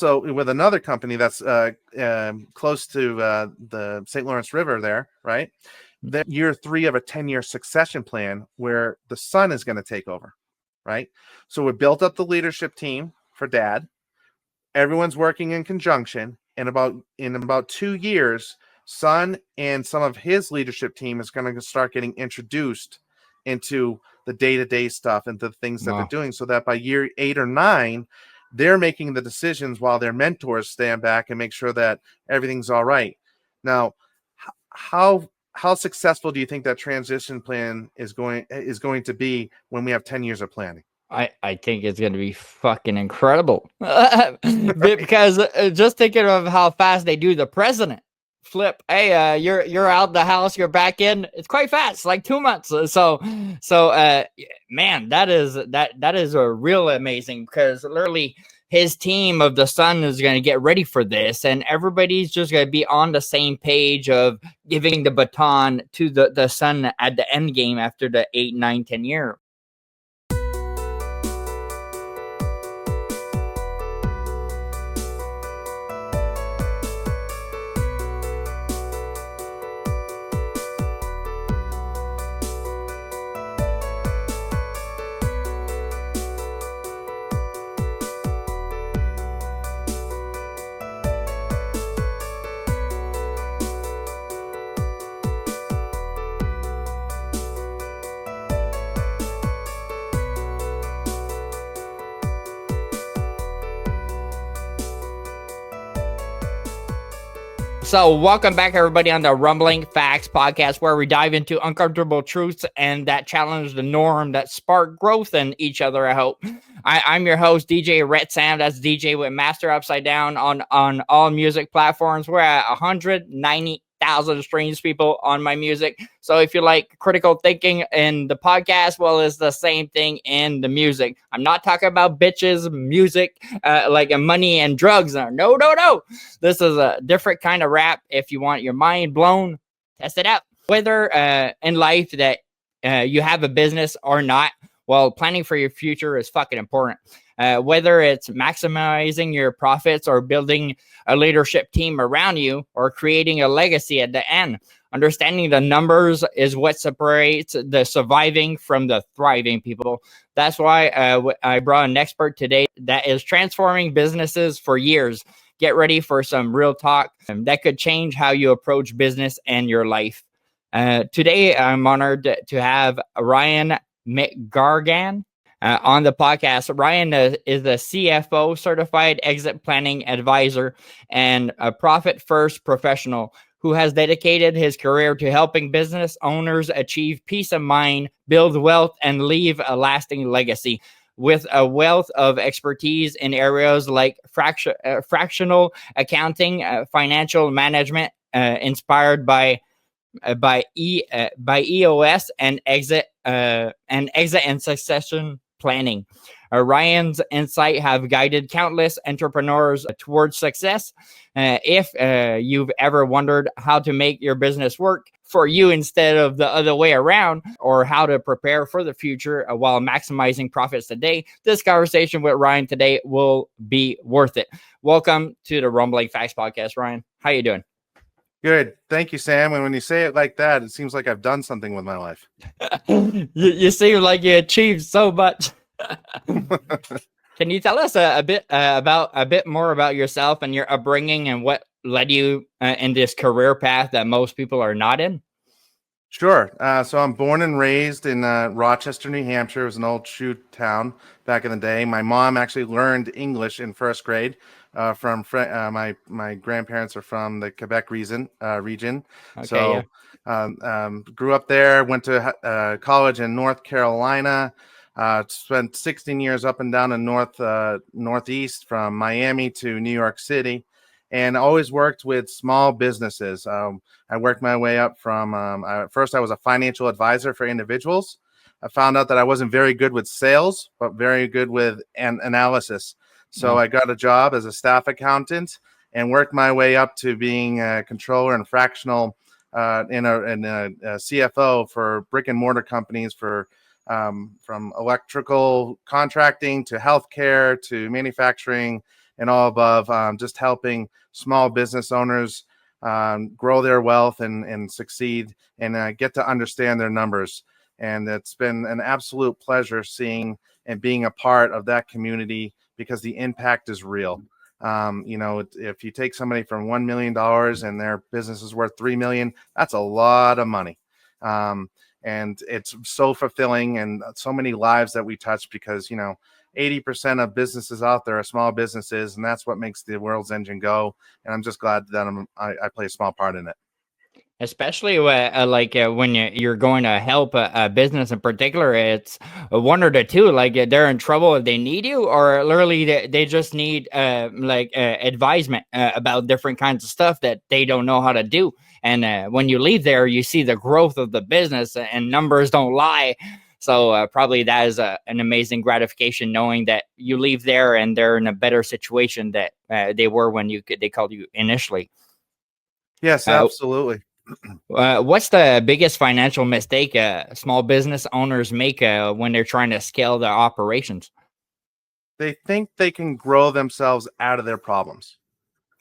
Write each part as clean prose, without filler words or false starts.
also with another company that's close to the St. Lawrence River there, right? They're year 3 of a 10-year succession plan where the son is going to take over, right? So we built up the leadership team for dad. Everyone's working in conjunction, and in about 2 years, son and some of his leadership team is going to start getting introduced into the day-to-day stuff and the things that they're doing, so that by year 8 or 9, they're making the decisions while their mentors stand back and make sure that everything's all right. Now, how successful do you think that transition plan is going to be when we have 10 years of planning? I think it's going to be fucking incredible because just thinking of how fast they do the president flip. Hey, you're out the house, you're back in. It's quite fast, like 2 months. So, man, that is a real amazing, because literally his team of the son is going to get ready for this, and everybody's just going to be on the same page of giving the baton to the son at the end game after the 8, 9, 10 year. So welcome back, everybody, on the Rumbling Facts podcast, where we dive into uncomfortable truths and that challenge the norm, that spark growth in each other, I hope. I'm your host, DjRetsam. That's DJ with Master Upside Down on all music platforms. We're at 190,000 streams, people, on my music. So if you like critical thinking in the podcast, well, it's the same thing in the music. I'm not talking about bitches, music, like money and drugs. No. This is a different kind of rap. If you want your mind blown, test it out. Whether in life that you have a business or not, well, planning for your future is fucking important. Whether it's maximizing your profits or building a leadership team around you or creating a legacy at the end, understanding the numbers is what separates the surviving from the thriving, people. That's why I brought an expert today that is transforming businesses for years. Get ready for some real talk that could change how you approach business and your life. Today, I'm honored to have Ryan McGarghan on the podcast. Ryan is a CFO, certified exit planning advisor, and a profit first professional who has dedicated his career to helping business owners achieve peace of mind, build wealth, and leave a lasting legacy. With a wealth of expertise in areas like fractional accounting, financial management, inspired by EOS and exit and succession planning. Ryan's insight have guided countless entrepreneurs towards success. If you've ever wondered how to make your business work for you instead of the other way around, or how to prepare for the future while maximizing profits today, this conversation with Ryan today will be worth it. Welcome to the Rumbling Facts podcast, Ryan. How you doing? Good. Thank you, Sam. And when you say it like that, it seems like I've done something with my life. You seem like you achieved so much. Can you tell us a bit more about yourself and your upbringing and what led you in this career path that most people are not in? Sure. So I'm born and raised in Rochester, New Hampshire. It was an old shoe town back in the day. My mom actually learned English in first grade from my grandparents are from the Quebec region. Okay, so grew up there, went to college in North Carolina, spent 16 years up and down in northeast from Miami to New York City, and always worked with small businesses. I worked my way up from, first I was a financial advisor for individuals. I found out that I wasn't very good with sales, but very good with analysis. So I got a job as a staff accountant and worked my way up to being a controller and fractional in a CFO for brick and mortar companies for from electrical contracting to healthcare to manufacturing and all above, just helping small business owners grow their wealth and succeed and get to understand their numbers. And it's been an absolute pleasure seeing and being a part of that community because the impact is real. If you take somebody from $1 million and their business is worth 3 million, that's a lot of money. And it's so fulfilling and so many lives that we touch because, 80% of businesses out there are small businesses, and that's what makes the world's engine go. And I'm just glad that I play a small part in it. Especially when you're going to help a business in particular, it's one or the two. Like they're in trouble if they need you, or literally they just need advisement about different kinds of stuff that they don't know how to do. And when you leave there, you see the growth of the business, and numbers don't lie. So probably that is an amazing gratification, knowing that you leave there and they're in a better situation that they were when they called you initially. Yes, absolutely. What's the biggest financial mistake small business owners make when they're trying to scale their operations? They think they can grow themselves out of their problems.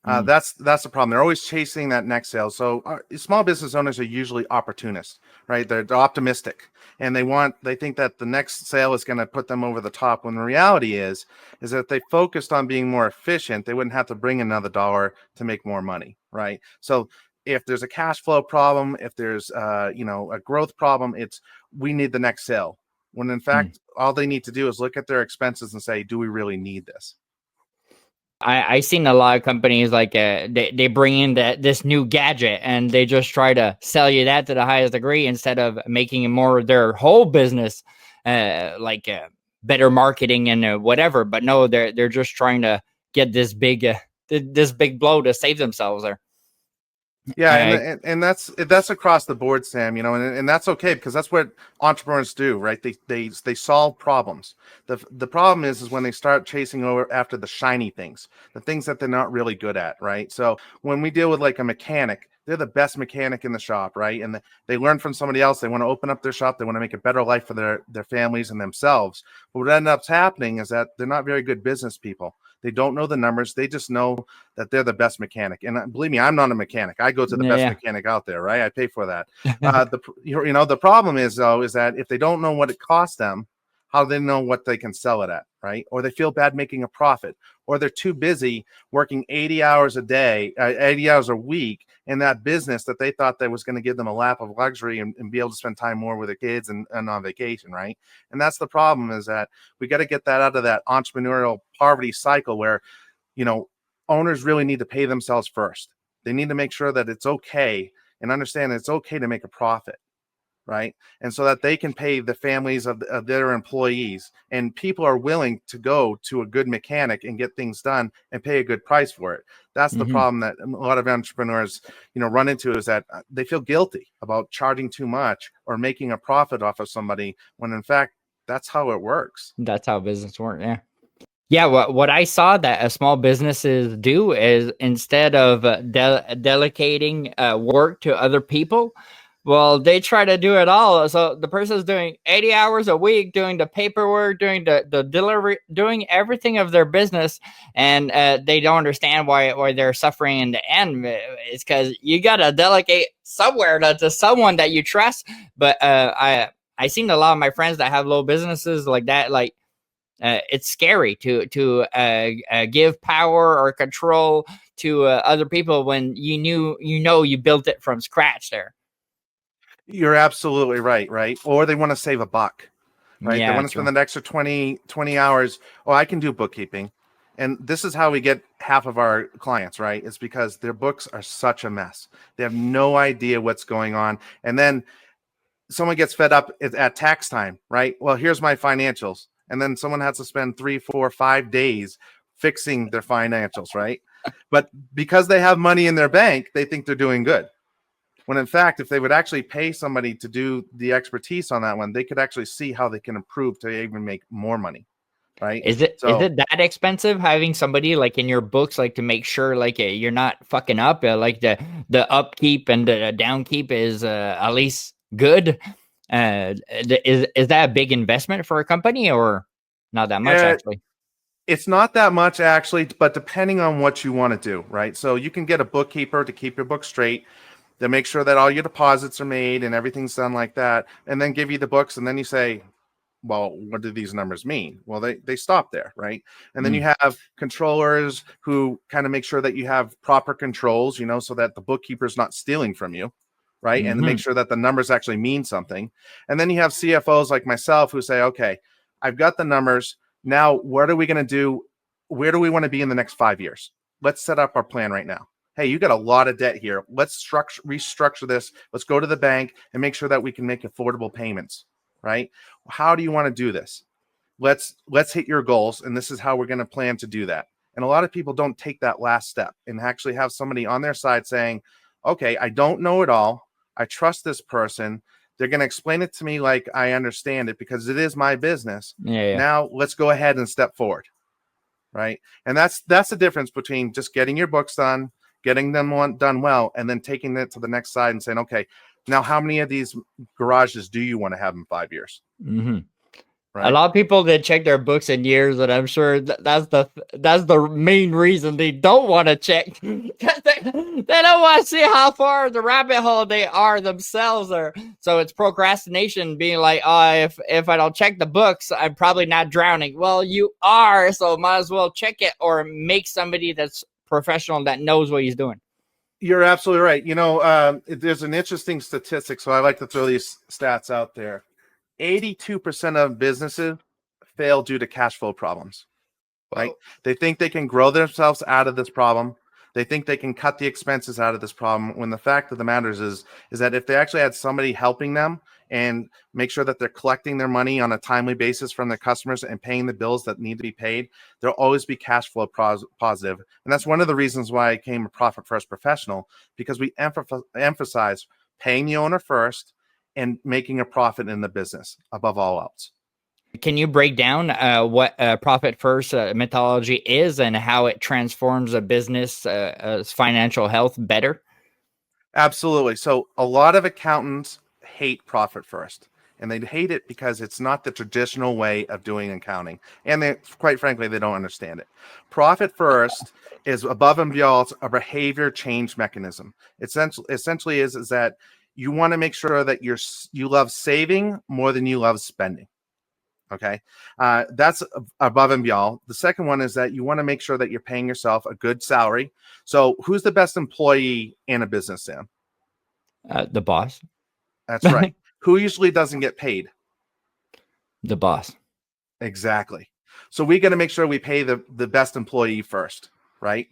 That's the problem. They're always chasing that next sale. So small business owners are usually opportunists, right? They're optimistic, and they think that the next sale is going to put them over the top. When the reality is that if they focused on being more efficient, they wouldn't have to bring another dollar to make more money, right? So if there's a cash flow problem, if there's a growth problem, we need the next sale. When in fact, all they need to do is look at their expenses and say, do we really need this? I seen a lot of companies like they bring in this new gadget and they just try to sell you that to the highest degree instead of making it more their whole business, better marketing and whatever. But no, they're just trying to get this big blow to save themselves there. Yeah, and that's across the board, Sam. And that's okay because that's what entrepreneurs do, right? They solve problems. The problem is when they start chasing after the shiny things, the things that they're not really good at, right? So when we deal with like a mechanic, they're the best mechanic in the shop, right? And they learn from somebody else. They want to open up their shop. They want to make a better life for their families and themselves. But what ends up happening is that they're not very good business people. They don't know the numbers. They just know that they're the best mechanic. And believe me, I'm not a mechanic. I go to the best mechanic out there, right? I pay for that. The problem is though, is that if they don't know what it costs them, how do they know what they can sell it at, right? Or they feel bad making a profit, or they're too busy working 80 hours a day, 80 hours a week in that business that they thought that was going to give them a lap of luxury and be able to spend time more with their kids and on vacation, right? And that's the problem, is that we got to get that out of that entrepreneurial poverty cycle where, owners really need to pay themselves first. They need to make sure that it's okay and understand that it's okay to make a profit, right? And so that they can pay the families of their employees, and people are willing to go to a good mechanic and get things done and pay a good price for it. That's the problem that a lot of entrepreneurs, run into, is that they feel guilty about charging too much or making a profit off of somebody when in fact that's how it works. That's how business works. Yeah. Yeah, what I saw that small businesses do is instead of delegating work to other people, well, they try to do it all. So the person's doing 80 hours a week, doing the paperwork, doing the delivery, doing everything of their business, and they don't understand why they're suffering in the end. It's because you got to delegate somewhere to someone that you trust. But I seen a lot of my friends that have little businesses like that, like. It's scary to give power or control to other people when you built it from scratch there. You're absolutely right. Or they want to save a buck, right? Yeah, They want to spend the extra 20 hours. Oh, I can do bookkeeping. And this is how we get half of our clients, right? It's because their books are such a mess. They have no idea what's going on. And then someone gets fed up at tax time, right? Well, here's my financials. And then someone has to spend 3, 4, 5 days fixing their financials, right? But because they have money in their bank, they think they're doing good. When in fact, if they would actually pay somebody to do the expertise on that one, they could actually see how they can improve to even make more money, right? Is it that expensive having somebody like in your books, like to make sure like you're not fucking up, like the upkeep and the downkeep is at least good? Is that a big investment for a company or not that much actually? It's not that much actually, but depending on what you want to do, right? So you can get a bookkeeper to keep your book straight. They'll make sure that all your deposits are made and everything's done like that, and then give you the books, and then you say, well, what do these numbers mean? Well, they stop there, right? And then you have controllers who kind of make sure that you have proper controls, so that the bookkeeper's not stealing from you, right? And make sure that the numbers actually mean something. And then you have CFOs like myself who say, okay, I've got the numbers. Now, what are we going to do? Where do we want to be in the next 5 years? Let's set up our plan right now. Hey, you got a lot of debt here. Let's restructure this. Let's go to the bank and make sure that we can make affordable payments, right? How do you want to do this? Let's hit your goals, and this is how we're going to plan to do that. And a lot of people don't take that last step and actually have somebody on their side saying, okay, I don't know it all. I trust this person. They're going to explain it to me like I understand it because it is my business. Yeah. Now let's go ahead and step forward, right? And that's the difference between just getting your books done, getting them done well, and then taking it to the next side and saying, okay, now how many of these garages do you want to have in 5 years? Right? A lot of people that check their books in years, and I'm sure that's the main reason they don't want to check. they don't want to see how far the rabbit hole they are themselves. So it's procrastination, being like, oh, if I don't check the books, I'm probably not drowning. Well, you are, so might as well check it or make somebody that's professional that knows what he's doing. You're absolutely right. There's an interesting statistic, so I like to throw these stats out there. 82% of businesses fail due to cash flow problems, right? They think they can grow themselves out of this problem. They think they can cut the expenses out of this problem, when the fact of the matter is that if they actually had somebody helping them and make sure that they're collecting their money on a timely basis from their customers and paying the bills that need to be paid, there'll always be cash flow positive. And that's one of the reasons why I became a profit first professional, because we emphasize paying the owner first and making a profit in the business above all else. Can you break down what profit first methodology is and how it transforms a business financial health better? Absolutely. So a lot of accountants hate profit first, and they hate it because it's not the traditional way of doing accounting. And quite frankly, they don't understand it. Profit first is above and beyond a behavior change mechanism. Essentially is that you want to make sure that you love saving more than you love spending. Okay. That's above and beyond. The second one is that you want to make sure that you're paying yourself a good salary. So who's the best employee in a business, Sam? The boss. That's right. Who usually doesn't get paid? The boss. Exactly. So we got to make sure we pay the best employee first, right?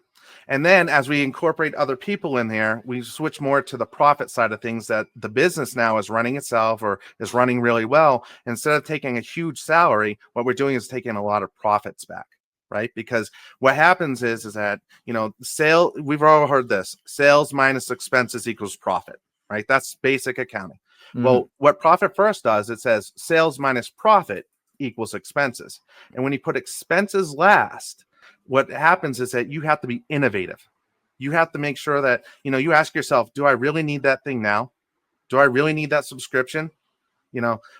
And then as we incorporate other people in there, we switch more to the profit side of things, that the business now is running itself or is running really well. Instead of taking a huge salary, what we're doing is taking a lot of profits back, right? Because what happens is that, we've all heard this, sales minus expenses equals profit, right? That's basic accounting. Well, what profit first does, it says sales minus profit equals expenses. And when you put expenses last, what happens is that you have to be innovative. You have to make sure that, you ask yourself, do I really need that thing now? Do I really need that subscription?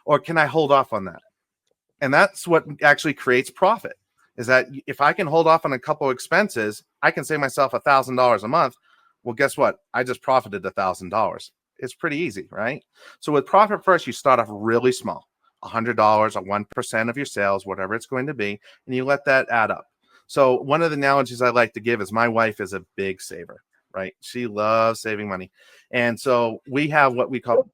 Or can I hold off on that? And that's what actually creates profit, is that if I can hold off on a couple of expenses, I can save myself $1,000 a month. Well, guess what? I just profited $1,000. It's pretty easy, right? So with profit first, you start off really small, $100 or 1% of your sales, whatever it's going to be, and you let that add up. So one of the analogies I like to give is my wife is a big saver, right? She loves saving money. And so we have what we call,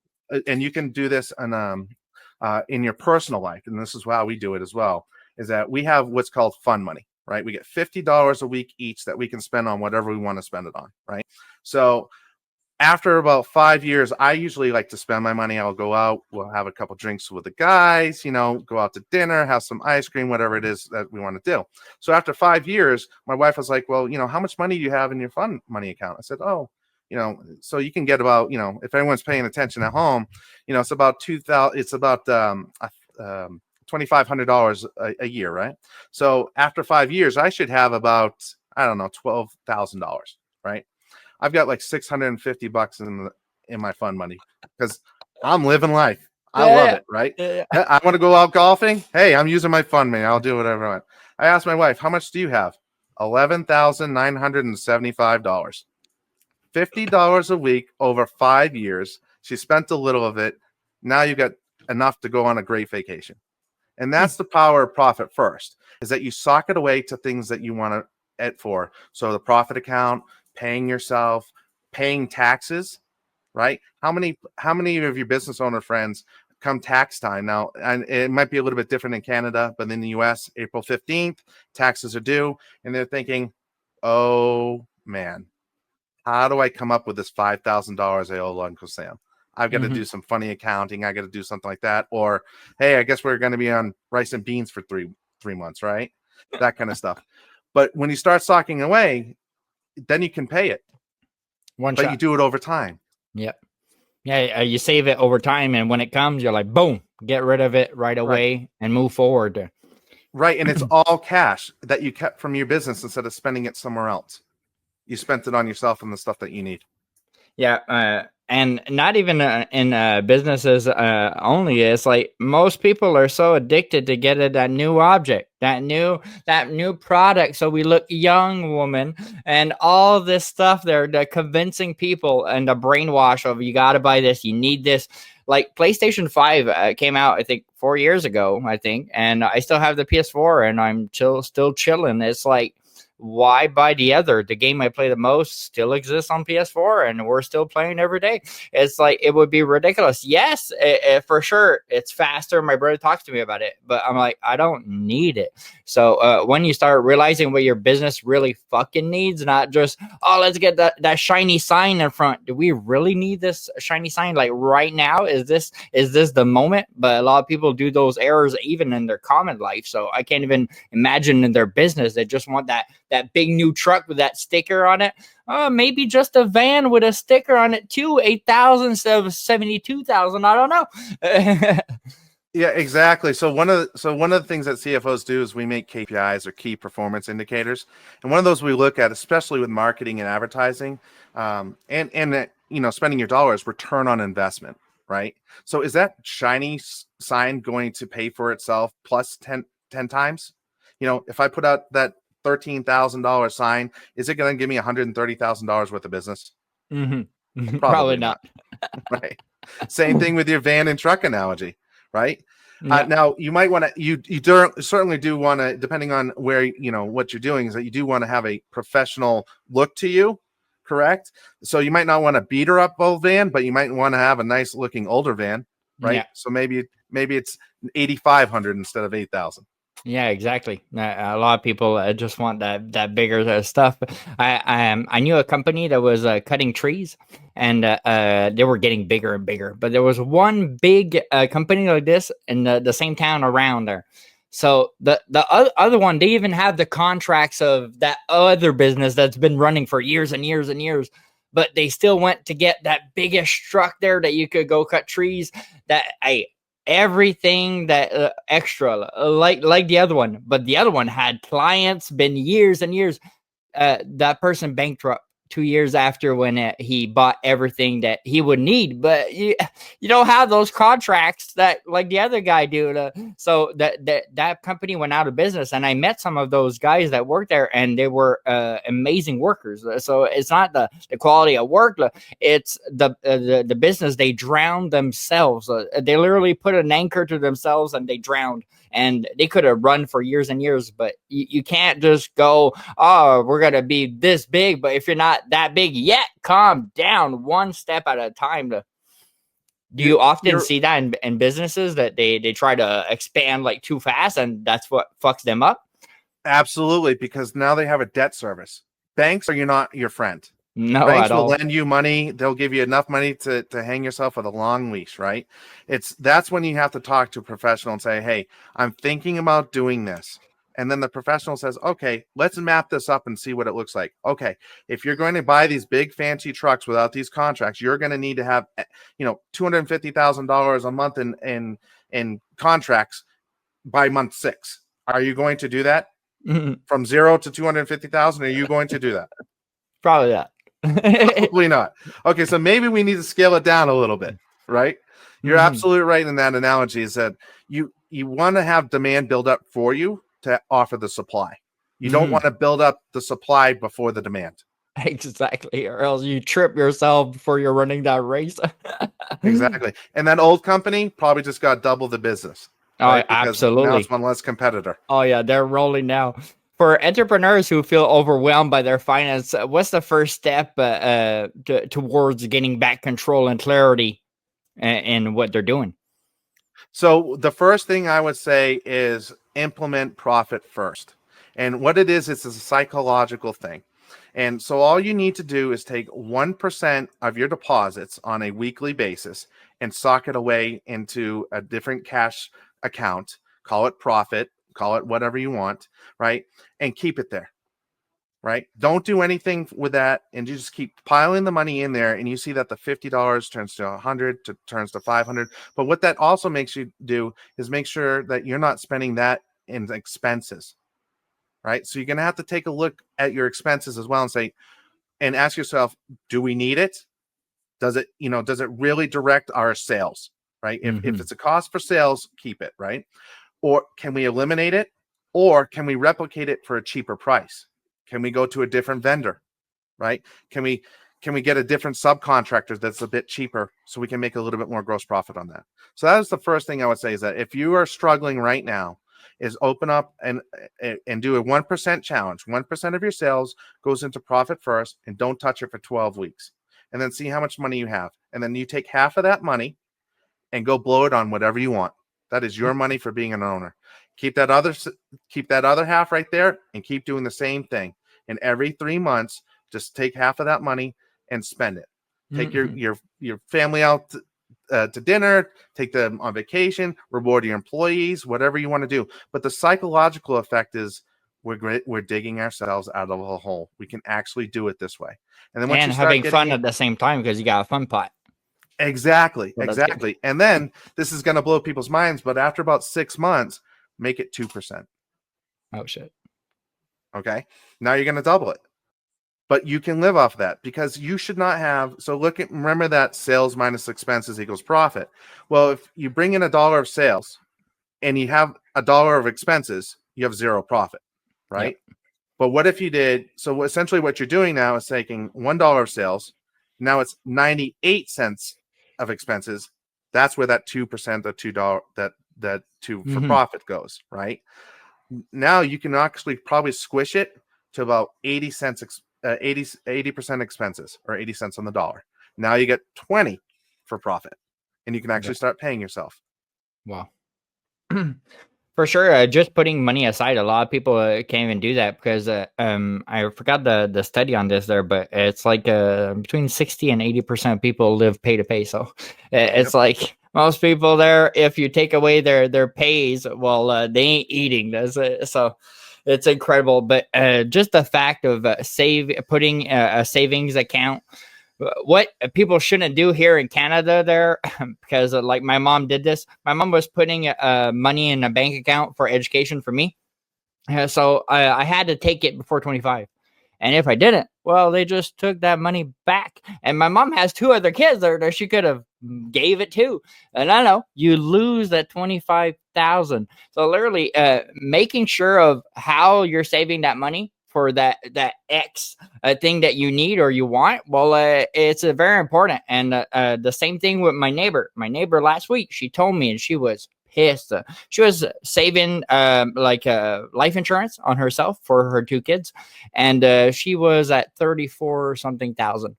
and you can do this in your personal life, and this is how we do it as well, is that we have what's called fun money, right? We get $50 a week each that we can spend on whatever we want to spend it on, right? So after about 5 years, I usually like to spend my money. I'll go out, we'll have a couple drinks with the guys, go out to dinner, have some ice cream, whatever it is that we want to do. So after 5 years, my wife was like, well, how much money do you have in your fun money account? I said, oh, so you can get about, if anyone's paying attention at home, it's about $2,500 a year, right? So after 5 years, I should have about, I don't know, $12,000, right? I've got like $650 in my fund money because I'm living life. I love it, right? I want to go out golfing. Hey, I'm using my fund money. I'll do whatever I want. I asked my wife, how much do you have? $11,975. $50 a week over 5 years. She spent a little of it. Now you got enough to go on a great vacation. And that's the power of profit first, is that you sock it away to things that you want it for. So the profit account, paying yourself, paying taxes, right? How many of your business owner friends come tax time now, and it might be a little bit different in Canada, but in the US, April 15th, taxes are due, and they're thinking, oh man, how do I come up with this $5,000 I owe Uncle Sam? I've got to do some funny accounting. I got to do something like that. Or, hey, I guess we're going to be on rice and beans for three months, right? That kind of stuff. But when you start socking away, then you can pay it. But you do it over time. Yep. Yeah, you save it over time, and when it comes, you're like, boom, get rid of it right away and move forward. Right, and it's all cash that you kept from your business instead of spending it somewhere else. You spent it on yourself and the stuff that you need. Yeah, and not even in businesses only. It's like most people are so addicted to getting that new object, that new product. So we look young, woman, and all this stuff. They're convincing people and the brainwash of, you got to buy this, you need this. Like PlayStation 5 came out, I think 4 years ago, and I still have the PS4, and I'm still chilling. It's like, why buy the other? The game I play the most still exists on PS4, and we're still playing every day. It's like, it would be ridiculous. Yes, for sure, it's faster. My brother talks to me about it, but I'm like, I don't need it. So when you start realizing what your business really fucking needs, not just, oh, let's get that shiny sign in front. Do we really need this shiny sign? Like right now, is this the moment? But a lot of people do those errors even in their common life. So I can't even imagine in their business. They just want that big new truck with that sticker on it. Maybe just a van with a sticker on it too. 8,000 instead of 72,000. I don't know. Yeah, exactly. So one of the things that CFOs do is we make KPIs, or key performance indicators, and one of those we look at, especially with marketing and advertising, and spending your dollars, return on investment, right? So is that shiny sign going to pay for itself plus 10 times? If I put out that $13,000 sign, is it going to give me $130,000 worth of business? Probably not. Right. Same thing with your van and truck analogy, right? Yeah. Now you might want to, you certainly do want to, depending on where, what you're doing, is that you do want to have a professional look to you, correct? So you might not want a beater up old van, but you might want to have a nice looking older van, right? Yeah. So maybe it's 8,500 instead of 8,000. Yeah, exactly. A lot of people just want that bigger stuff. I knew a company that was cutting trees, and they were getting bigger and bigger. But there was one big company like this in the same town around there. So the other one, they even have the contracts of that other business that's been running for years and years and years. But they still went to get that biggest truck there that you could go cut trees. Everything that extra, like the other one, but the other one had clients, been years and years. That person bankrupt 2 years after, when he bought everything that he would need. But you don't have those contracts that like the other guy do. So that company went out of business, and I met some of those guys that worked there, and they were amazing workers. So it's not the quality of work, it's the business. They drowned themselves. They literally put an anchor to themselves, and they drowned. And they could have run for years and years, but you can't just go, oh, we're going to be this big. But if you're not that big yet, calm down, one step at a time. Do you often see that in businesses, that they try to expand like too fast, and that's what fucks them up? Absolutely, because now they have a debt service. Banks are not your friend. No, banks at all. will lend you money. They'll give you enough money to hang yourself with a long leash, right? That's when you have to talk to a professional and say, hey, I'm thinking about doing this. And then the professional says, okay, let's map this up and see what it looks like. Okay, if you're going to buy these big fancy trucks without these contracts, you're going to need to have, $250,000 a month in contracts by month 6. Are you going to do that? From 0 to 250,000? Are you going to do that? Probably not. Probably not. Okay, so maybe we need to scale it down a little bit, right? You're absolutely right in that analogy, is that you want to have demand build up for you, to offer the supply. You don't want to build up the supply before the demand. Exactly, or else you trip yourself before you're running that race. Exactly. And that old company probably just got double the business. Oh, Because now it's absolutely. one less competitor. Oh yeah, they're rolling now. For entrepreneurs who feel overwhelmed by their finance, what's the first step towards getting back control and clarity in what they're doing? So the first thing I would say is implement profit first. And what it is, it's a psychological thing. And so all you need to do is take 1% of your deposits on a weekly basis and sock it away into a different cash account. Call it profit, call it whatever you want, right? And keep it there, right? Don't do anything with that, and you just keep piling the money in there, and you see that the $50 turns to 100, turns to 500. But what that also makes you do is make sure that you're not spending that in expenses, right? So you're going to have to take a look at your expenses as well and say, and ask yourself, do we need it? Does it really direct our sales, right? If it's a cost for sales, keep it, right? Or can we eliminate it? Or can we replicate it for a cheaper price? Can we go to a different vendor, right? Can we get a different subcontractor that's a bit cheaper so we can make a little bit more gross profit on that? So that is the first thing I would say, is that if you are struggling right now, is open up and do a 1% challenge. 1% of your sales goes into profit first, and don't touch it for 12 weeks. And then see how much money you have. And then you take half of that money and go blow it on whatever you want. That is your money for being an owner. Keep that other half right there and keep doing the same thing. And every 3 months, just take half of that money and spend it. Take your family out to dinner, take them on vacation, reward your employees, whatever you want to do. But the psychological effect is we're digging ourselves out of a hole. We can actually do it this way. And then once you start having fun at the same time because you got a fun pot. Exactly. And then this is going to blow people's minds, but after about 6 months, make it 2%. Oh shit. Okay. Now you're going to double it. But you can live off of that, because you should not have. So remember that sales minus expenses equals profit. Well, if you bring in $1 of sales and you have $1 of expenses, you have zero profit, right? Yep. But what if you did? So essentially what you're doing now is taking $1 of sales. Now it's 98 cents of expenses. That's where that 2%, the $2 that two for profit goes, right? Now you can actually probably squish it to about 80 cents, 80% expenses, or 80 cents on the dollar. Now you get 20 for profit, and you can actually start paying yourself. Wow. For sure, just putting money aside, a lot of people can't even do that, because I forgot the study on this there, but it's like between 60 and 80% of people live pay to pay. So it's like most people there, if you take away their pays, well, they ain't eating this. So it's incredible. But just the fact of putting a savings account, what people shouldn't do here in Canada there, because like my mom did this. My mom was putting money in a bank account for education for me. So I had to take it before 25. And if I didn't, well, they just took that money back. And my mom has 2 other kids that she could have gave it to. And I know you lose that 25,000. So literally making sure of how you're saving that money for that X thing that you need or you want. Well, it's very important. And the same thing with my neighbor. My neighbor last week, she told me, and she was pissed. She was saving life insurance on herself for her 2 kids, and she was at 34 something thousand.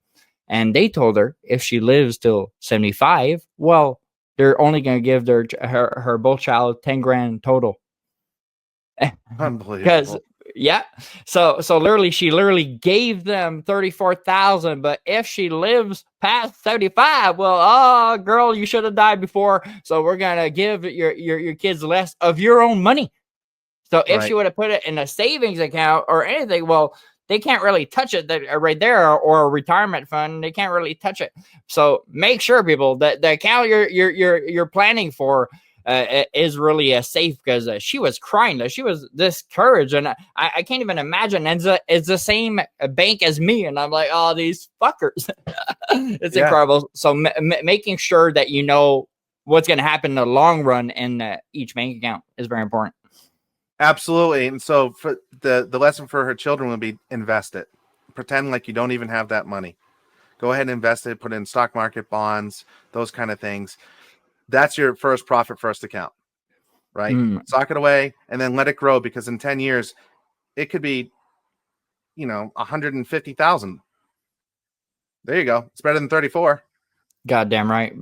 And they told her if she lives till 75, well, they're only going to give her both child 10 grand total. Unbelievable. Because so literally she gave them 34,000, but if she lives past 75, well, oh girl, you should have died before, so we're gonna give your kids less of your own money. So if she would have put it in a savings account or anything, well, they can't really touch it right there, or a retirement fund, they can't really touch it. So make sure, people, that the account you're planning for is really safe, because she was crying. She was discouraged, and I can't even imagine. And it's the same bank as me, and I'm like, oh, these fuckers. It's incredible. So making sure that you know what's going to happen in the long run in each bank account is very important. Absolutely. And so for the lesson for her children would be invest it. Pretend like you don't even have that money. Go ahead and invest it, put it in stock market, bonds, those kind of things. That's your first profit first account, right? Mm, Sock it away and then let it grow, because in 10 years, it could be, 150,000. There you go. It's better than 34. goddamn right.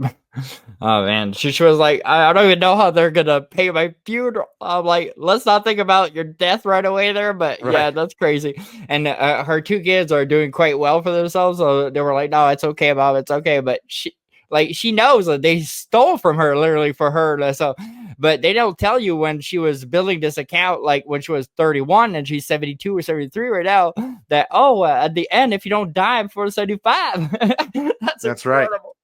Oh man, she was like, I don't even know how they're gonna pay my funeral. I'm like, let's not think about your death right away there, but Right. yeah, that's crazy. And her two kids are doing quite well for themselves, so they were like, no, it's okay, Mom, it's okay. But she knows that they stole from her literally for her. So, but they don't tell you when she was building this account, like when she was 31 and she's 72 or 73 right now, that at the end, if you don't die before 75, That's right. incredible.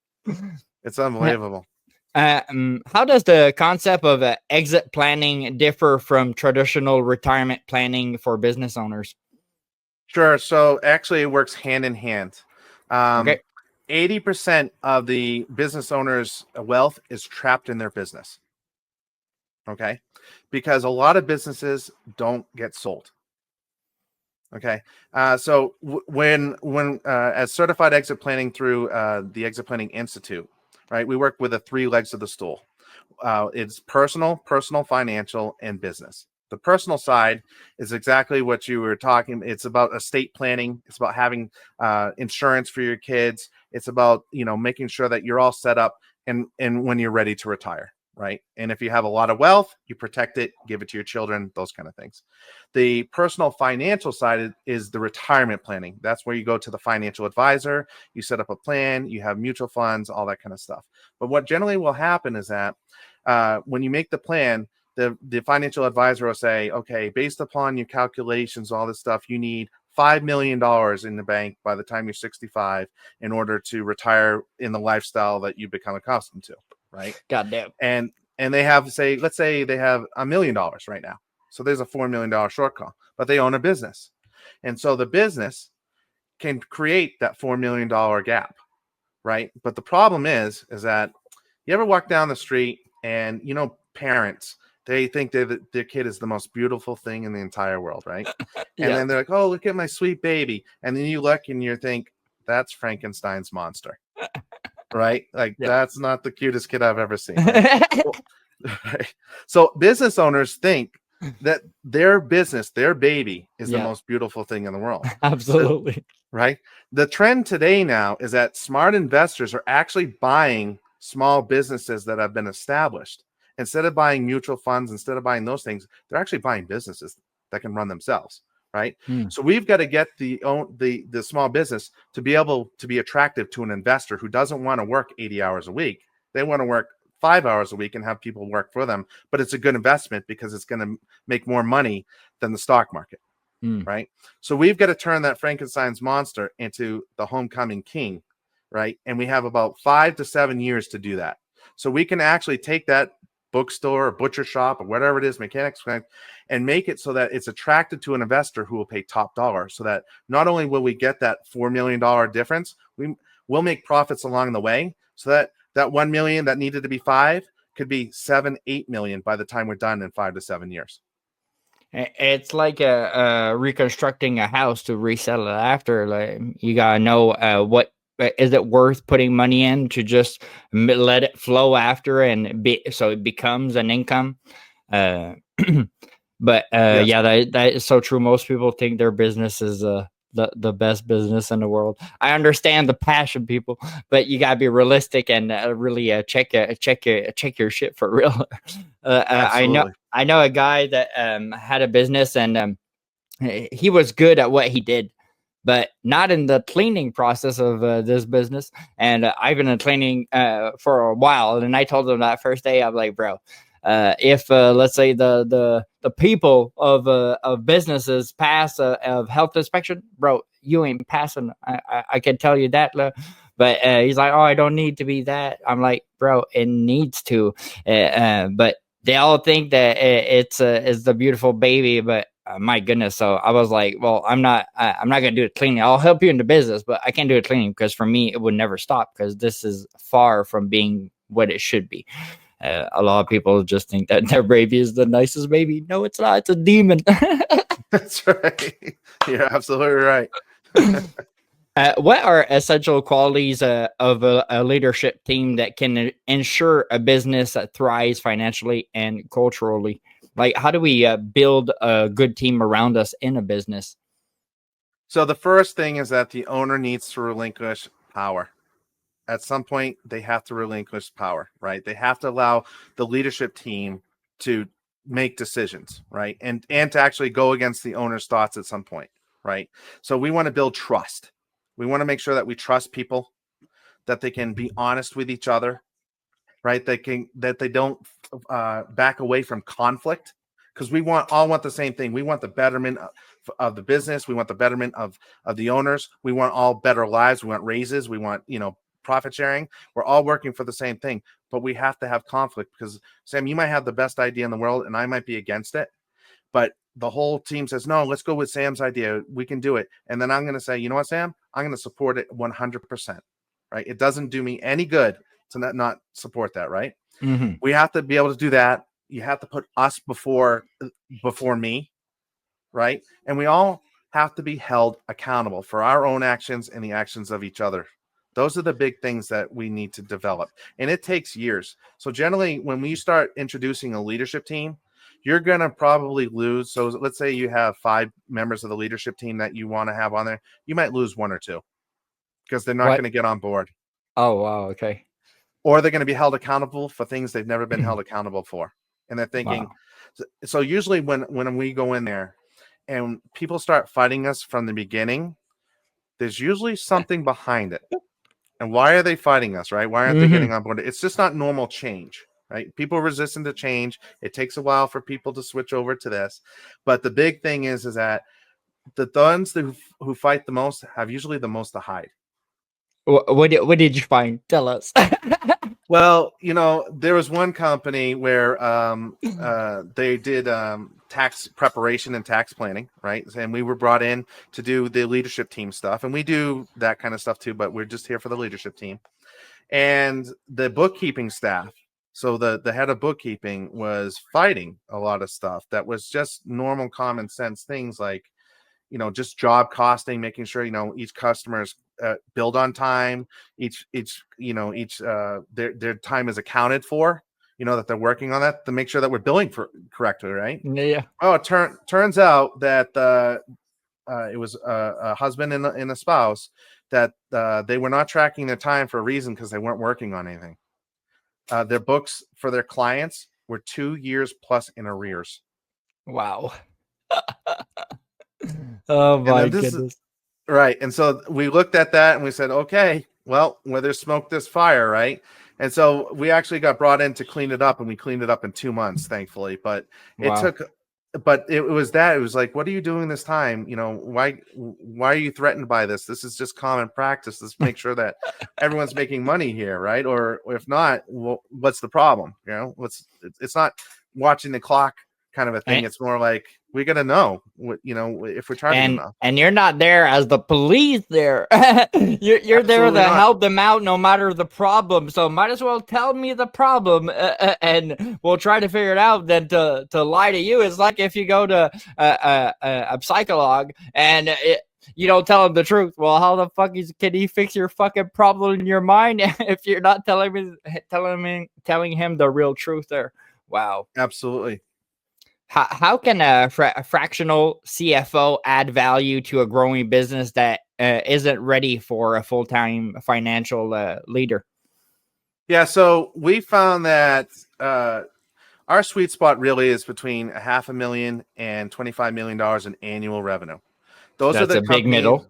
It's unbelievable. How does the concept of exit planning differ from traditional retirement planning for business owners? Sure. So actually, it works hand in hand. Okay. 80% of the business owner's wealth is trapped in their business. Okay. Because a lot of businesses don't get sold. Okay. So when as certified exit planning through the Exit Planning Institute, right, we work with the three legs of the stool. It's personal, financial, and business. The personal side is exactly what you were talking. It's about estate planning. It's about having insurance for your kids. It's about making sure that you're all set up and when you're ready to retire, right? And if you have a lot of wealth, you protect it, give it to your children, those kind of things. The personal financial side is the retirement planning. That's where you go to the financial advisor, you set up a plan, you have mutual funds, all that kind of stuff. But what generally will happen is that when you make the plan, the financial advisor will say, okay, based upon your calculations, all this stuff, you need $5 million in the bank by the time you're 65 in order to retire in the lifestyle that you become accustomed to, right? Goddamn. And they have, let's say they have $1 million right now. So there's a $4 million shortfall, but they own a business. And so the business can create that $4 million gap, right? But the problem is that you ever walk down the street and, parents, they think their kid is the most beautiful thing in the entire world, right? And then they're like, oh, look at my sweet baby. And then you look and you think, that's Frankenstein's monster, right? Like, that's not the cutest kid I've ever seen. Right? Right. So business owners think that their business, their baby, is the most beautiful thing in the world. Absolutely. So, right. The trend today now is that smart investors are actually buying small businesses that have been established. Instead of buying mutual funds, instead of buying those things, they're actually buying businesses that can run themselves. Right. So we've got to get the small business to be able to be attractive to an investor who doesn't want to work 80 hours a week. They want to work 5 hours a week and have people work for them, but it's a good investment because it's going to make more money than the stock market. Right. So we've got to turn that Frankenstein's monster into the homecoming king. Right. And we have about 5 to 7 years to do that. So we can actually take that bookstore or butcher shop or whatever it is, mechanics, and make it so that it's attracted to an investor who will pay top dollar, so that not only will we get that $4 million difference, we'll make profits along the way, so that 1 million that needed to be 5 could be 7-8 million by the time we're done in 5 to 7 years. It's like reconstructing a house to resell it after. Like, you gotta know what is it worth putting money in to just let it flow after so it becomes an income. But Yes. yeah, that is so true. Most people think their business is the best business in the world. I understand the passion, people, but you gotta be realistic and really check your shit for real. Absolutely. I know a guy that had a business, and he was good at what he did, but not in the cleaning process of this business. And I've been in cleaning for a while, and I told him that first day, I'm like, bro, if let's say the people of businesses pass of health inspection, bro, you ain't passing. I can tell you that. But he's like, oh, I don't need to be that. I'm like, bro, it needs to. But they all think that it's the beautiful baby, but my goodness. So I was like, well, I'm not gonna do it cleaning. I'll help you in the business, but I can't do it cleaning, because for me it would never stop, because this is far from being what it should be. A lot of people just think that their baby is the nicest baby. No, it's not. It's a demon. That's right. You're absolutely right. What are essential qualities of a leadership team that can ensure a business that thrives financially and culturally? Like, how do we build a good team around us in a business? So the first thing is that the owner needs to relinquish power. At some point, they have to relinquish power, right? They have to allow the leadership team to make decisions, right? And to actually go against the owner's thoughts at some point, right? So we want to build trust. We want to make sure that we trust people, that they can be honest with each other, right? That they don't back away from conflict, because we all want the same thing. We want the betterment of the business. We want the betterment of the owners. We want all better lives. We want raises. We want, profit sharing. We're all working for the same thing, but we have to have conflict, because Sam, you might have the best idea in the world and I might be against it, but the whole team says, no, let's go with Sam's idea. We can do it. And then I'm going to say, you know what, Sam, I'm going to support it 100%, right? It doesn't do me any good to not support that, right? Mm-hmm. We have to be able to do that. You have to put us before me, right? And we all have to be held accountable for our own actions and the actions of each other. Those are the big things that we need to develop. And it takes years. So generally, when we start introducing a leadership team, you're going to probably lose. So let's say you have 5 members of the leadership team that you want to have on there. You might lose 1 or 2 because they're not going to get on board. Oh, wow. Okay. Or they're going to be held accountable for things they've never been held accountable for. And they're thinking, wow. So usually when we go in there and people start fighting us from the beginning, there's usually something behind it. And why are they fighting us, right? Why aren't they getting on board? It's just not normal change, right? People are resistant to change. It takes a while for people to switch over to this. But the big thing is that the ones who fight the most have usually the most to hide. What did you find? Tell us. Well, there was one company where they did tax preparation and tax planning, right? And we were brought in to do the leadership team stuff. And we do that kind of stuff too, but we're just here for the leadership team. And the bookkeeping staff, so the head of bookkeeping was fighting a lot of stuff that was just normal common sense things like, just job costing, making sure, each customer's billed on time, each their time is accounted for, that they're working on that to make sure that we're billing for correctly, right? Yeah. Oh, it turns out that it was a husband and a spouse that they were not tracking their time for a reason, because they weren't working on anything. Their books for their clients were 2 years plus in arrears. Wow. Oh my goodness. Right. And so we looked at that and we said, okay, well, where there's smoke, there's fire, right? And so we actually got brought in to clean it up, and we cleaned it up in 2 months, thankfully. But it was like, what are you doing this time? Why are you threatened by this? This is just common practice. Let's make sure that everyone's making money here, right? Or if not, well, what's the problem? It's not watching the clock kind of a thing. It's more like, we got to know what, if we're charging enough. And you're not there as the police there. you're there to help them out no matter the problem. So might as well tell me the problem and we'll try to figure it out than to lie to you. It's like if you go to a psycholog and you don't tell him the truth. Well, how the fuck can he fix your fucking problem in your mind if you're not telling him the real truth there? Wow. Absolutely. How can a fractional CFO add value to a growing business that isn't ready for a full-time financial leader? Yeah, so we found that our sweet spot really is between $500,000 and $25 million in annual revenue. That's a big middle.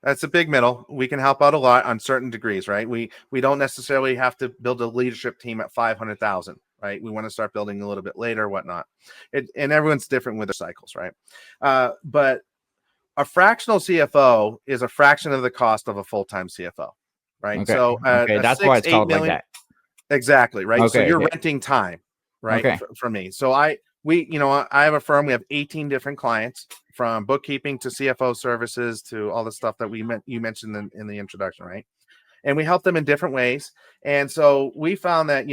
That's a big middle. We can help out a lot on certain degrees, right? We don't necessarily have to build a leadership team at 500,000. Right, we want to start building a little bit later, whatnot. And everyone's different with their cycles, right? But a fractional CFO is a fraction of the cost of a full-time CFO, right? Okay. So that's why it's called like that. Exactly, right? Okay, so you're renting time, right? For me. So I have a firm. We have 18 different clients, from bookkeeping to CFO services to all the stuff that you mentioned in the introduction, right? and we help them in different ways. And so we found that,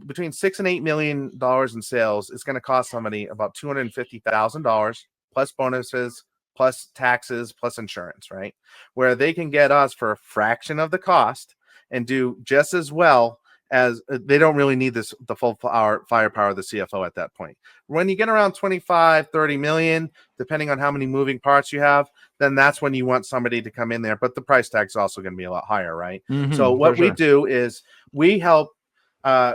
between $6 and $8 million in sales is going to cost somebody about $250,000 plus bonuses, plus taxes, plus insurance, right? Where they can get us for a fraction of the cost and do just as well as they don't really need the full firepower of the CFO at that point. When you get around 25, 30 million, depending on how many moving parts you have, then that's when you want somebody to come in there. But the price tag is also going to be a lot higher, right? So what we do is we help,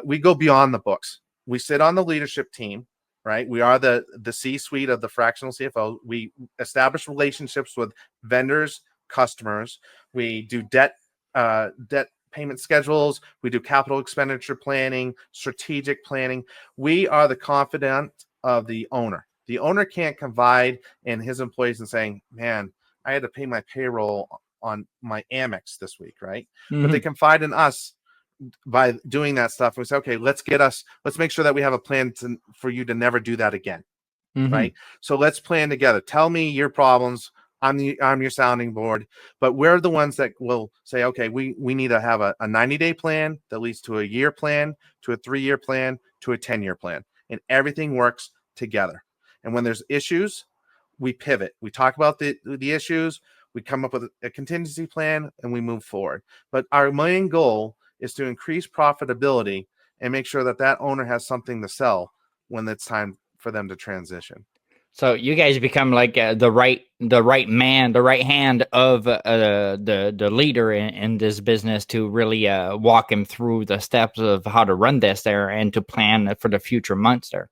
we go beyond the books. We sit on the leadership team, right? We are the C-suite of the fractional CFO. We establish relationships with vendors, customers. We do debt payment schedules. We do capital expenditure planning, strategic planning. We are the confidant of the owner. The owner can't confide in his employees and saying, man, I had to pay my payroll on my Amex this week, right? But they confide in us by doing that stuff. We say, okay, let's make sure that we have a plan for you to never do that again, right? So let's plan together. Tell me your problems. I'm your sounding board, but we're the ones that will say, okay, we need to have a 90-day plan that leads to a year plan, to a 3-year plan, to a 10-year plan, and everything works together. And when there's issues, we pivot. We talk about the issues, we come up with a contingency plan, and we move forward. But our main goal is to increase profitability and make sure that owner has something to sell when it's time for them to transition. So you guys become like the right man, the right hand of the leader in this business to really walk him through the steps of how to run this there and to plan for the future months there.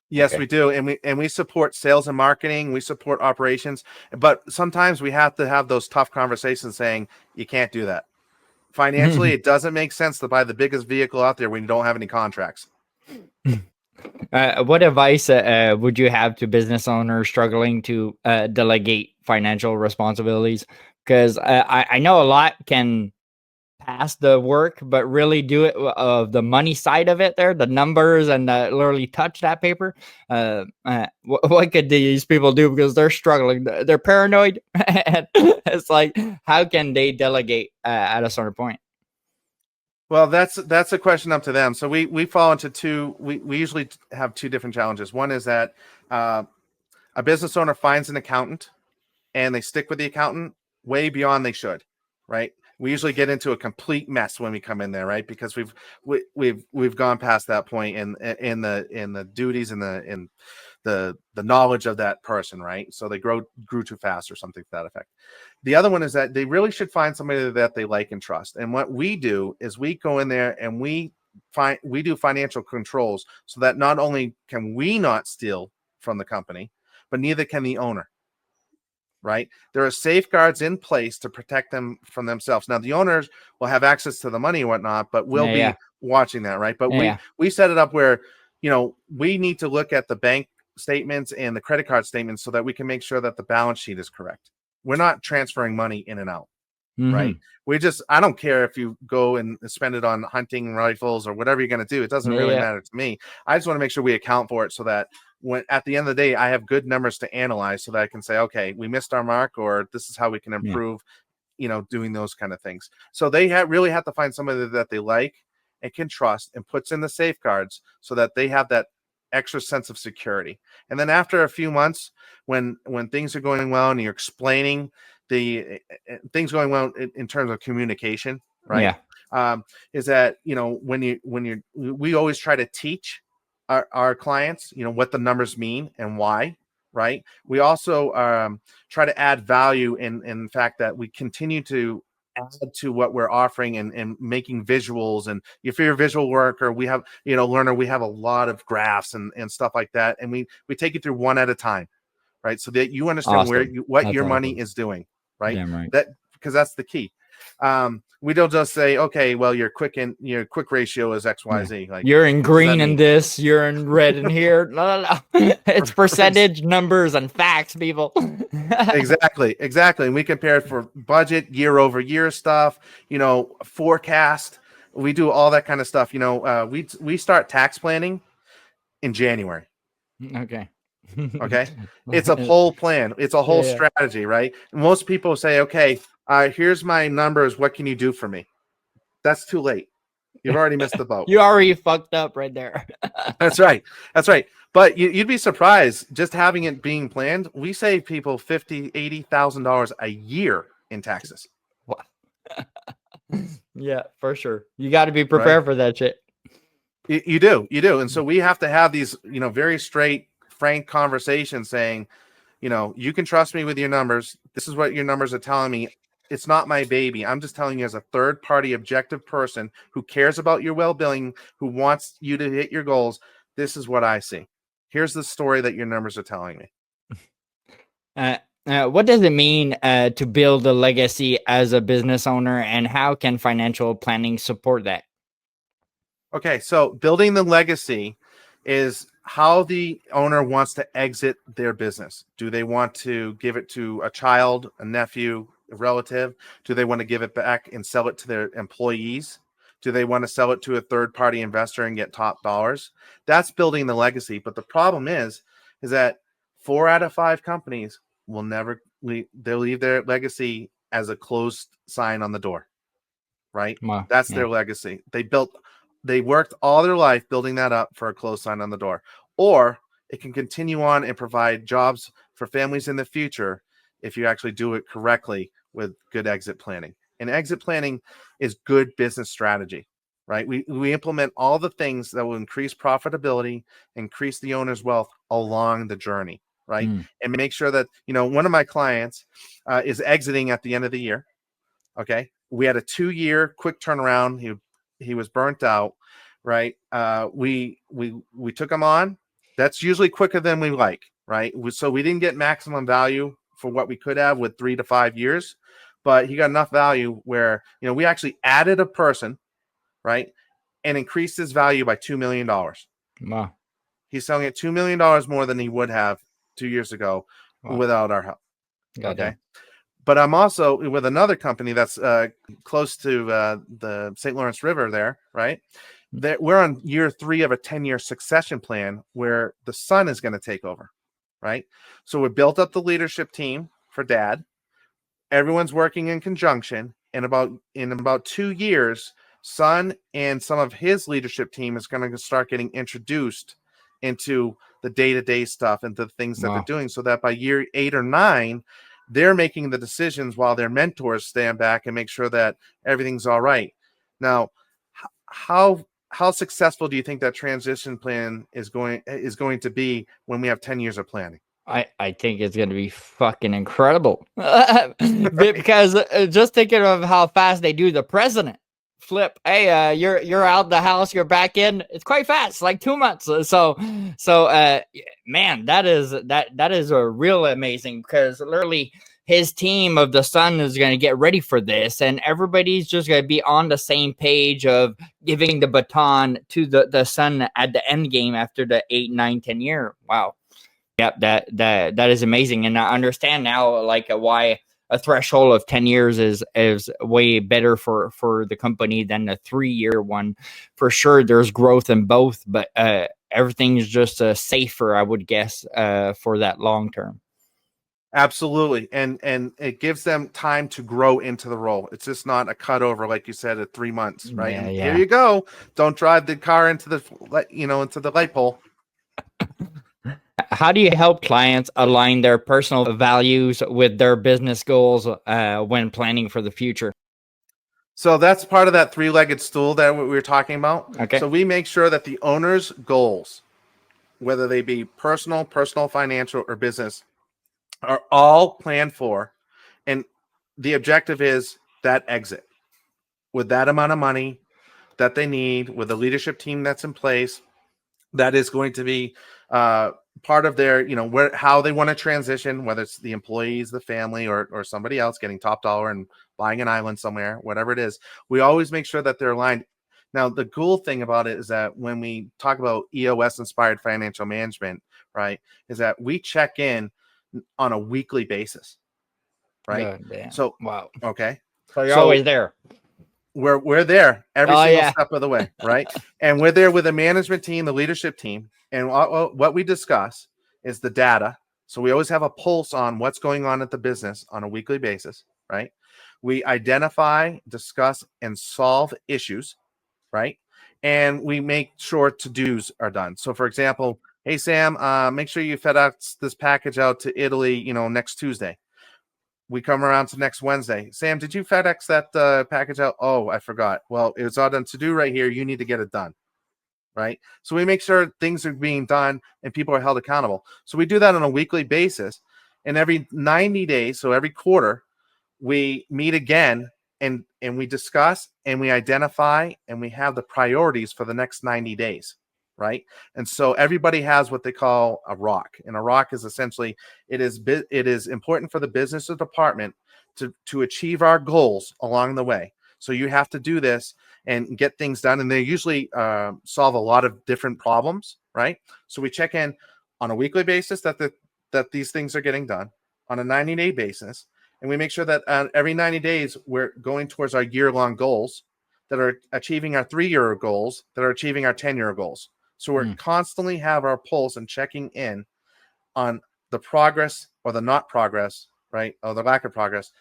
Yes, we do. And we support sales and marketing. We support operations. But sometimes we have to have those tough conversations saying, you can't do that. Financially, it doesn't make sense to buy the biggest vehicle out there when you don't have any contracts. What advice would you have to business owners struggling to delegate financial responsibilities? Because I know a lot can pass the work, but really do it of the money side of it there, the numbers, and literally touch that paper. What could these people do? Because they're struggling. They're paranoid. And it's like, how can they delegate at a certain point? Well, that's a question up to them. So we fall into we usually have two different challenges. One is that a business owner finds an accountant and they stick with the accountant way beyond they should, right? We usually get into a complete mess when we come in there, right? Because we've gone past that point in the duties and the knowledge of that person, right? So they grew too fast or something to that effect. The other one is that they really should find somebody that they like and trust. And what we do is we go in there and we do financial controls so that not only can we not steal from the company, but neither can the owner. Right? There are safeguards in place to protect them from themselves. Now, the owners will have access to the money and whatnot, but we'll be watching that, right? But we set it up where, we need to look at the bank statements and the credit card statements so that we can make sure that the balance sheet is correct. We're not transferring money in and out, right? I don't care if you go and spend it on hunting rifles or whatever you're going to do. It doesn't really matter to me. I just want to make sure we account for it so that when at the end of the day, I have good numbers to analyze so that I can say, okay, we missed our mark, or this is how we can improve, doing those kind of things. So they really have to find somebody that they like and can trust and puts in the safeguards so that they have that extra sense of security. And then after a few months, when things are going well and you're explaining the things going well in terms of communication, right? Is that, we always try to teach our clients, what the numbers mean and why, right? We also try to add value in the fact that we continue to add to what we're offering and making visuals. And if you're a visual worker, we have, learner, we have a lot of graphs and stuff like that. And we take you through one at a time, right? So that you understand what your money is doing, right? Damn right. Because that's the key. We don't just say, okay, well, your quick ratio is XYZ. Like, you're in green in this, you're in red in here. No. It's percentage, numbers, and facts, people. Exactly. And we compare it for budget, year over year stuff, forecast. We do all that kind of stuff. We start tax planning in January. Okay. It's a whole plan. It's a whole strategy, right? Most people say, okay, here's my numbers. What can you do for me? that's too late. You've already missed the boat. You already fucked up right there. That's right. That's right. But you'd be surprised, just having it being planned, we save people $50,000, $80,000 a year in taxes. Wow. Yeah, for sure. You got to be Right? prepared for that shit. You do. And so we have to have these, very straight, frank conversations saying, you can trust me with your numbers. This is what your numbers are telling me. It's not my baby. I'm just telling you as a third party objective person who cares about your well-being, who wants you to hit your goals. This is what I see. Here's the story that your numbers are telling me. What does it mean to build a legacy as a business owner, and how can financial planning support that? Okay, so building the legacy is how the owner wants to exit their business. Do they want to give it to a child, a nephew, a relative? Do they want to give it back and sell it to their employees? Do they want to sell it to a third-party investor and get top dollars? That's building the legacy. But the problem is that 4 out of 5 companies will never leave. They'll leave their legacy as a closed sign on the door, right? Wow. That's their legacy. They worked all their life building that up for a closed sign on the door. Or it can continue on and provide jobs for families in the future if you actually do it correctly with good exit planning. And exit planning is good business strategy, right? We implement all the things that will increase profitability, increase the owner's wealth along the journey, right? And make sure that, one of my clients is exiting at the end of the year. Okay. We had a 2-year quick turnaround. He was burnt out, right? We took him on. That's usually quicker than we like, right? So we didn't get maximum value for what we could have with 3 to 5 years, but he got enough value where, we actually added a person, right? And increased his value by $2 million. Wow. He's selling it $2 million more than he would have 2 years ago without our help. Okay. But I'm also with another company that's close to the St. Lawrence River there, right? We're on year 3 of a 10-year succession plan where the son is going to take over, right? So we built up the leadership team for dad. Everyone's working in conjunction. And in about 2 years, son and some of his leadership team is going to start getting introduced into the day-to-day stuff and the things that they're doing, so that by year 8 or 9, they're making the decisions while their mentors stand back and make sure that everything's all right. Now, how successful do you think that transition plan is going to be when we have 10 years of planning? I think it's going to be fucking incredible. Because just thinking of how fast they do the president flip. Hey, you're out the house, you're back in. It's quite fast, like 2 months. So man, that is a real amazing, because literally his team of the son is going to get ready for this, and everybody's just going to be on the same page of giving the baton to the son at the end game after the 8, 9, 10 year. Wow. Yep, that is amazing. And I understand now, like, why a threshold of 10 years is way better for the company than a 3-year one. For sure, there's growth in both, but everything is just safer, I would guess, for that long term. Absolutely. And it gives them time to grow into the role. It's just not a cutover, like you said, at 3 months, right? Yeah, and yeah. Here you go. Don't drive the car into the light pole. How do you help clients align their personal values with their business goals when planning for the future? So that's part of that 3-legged stool that we were talking about. Okay. So we make sure that the owner's goals, whether they be personal, financial, or business, are all planned for. And the objective is that exit with that amount of money that they need, with the leadership team that's in place, that is going to be part of their, how they want to transition, whether it's the employees, the family, or somebody else getting top dollar and buying an island somewhere, whatever it is. We always make sure that they're aligned. Now, the cool thing about it is that when we talk about EOS inspired financial management, right, is that we check in on a weekly basis, right? So, wow. Okay. So you're always there. We're there every single step of the way, right? And we're there with the management team, the leadership team. And what we discuss is the data. So we always have a pulse on what's going on at the business on a weekly basis, right? We identify, discuss, and solve issues, right? And we make sure to-dos are done. So for example, hey, Sam, make sure you FedEx this package out to Italy, next Tuesday. We come around to next Wednesday. Sam, did you FedEx that package out? Oh, I forgot. Well, it was all done to do right here. You need to get it done. Right. So we make sure things are being done and people are held accountable. So we do that on a weekly basis. And every 90 days, so every quarter, we meet again and we discuss and we identify and we have the priorities for the next 90 days. Right. And so everybody has what they call a rock. And a rock is essentially it is important for the business department to achieve our goals along the way. So you have to do this and get things done. And they usually solve a lot of different problems, right? So we check in on a weekly basis that these things are getting done, on a 90-day basis. And we make sure that every 90 days, we're going towards our year-long goals that are achieving our 3-year goals, that are achieving our 10-year goals. So we're constantly have our pulse and checking in on the progress or the not progress, right? Or the lack of progress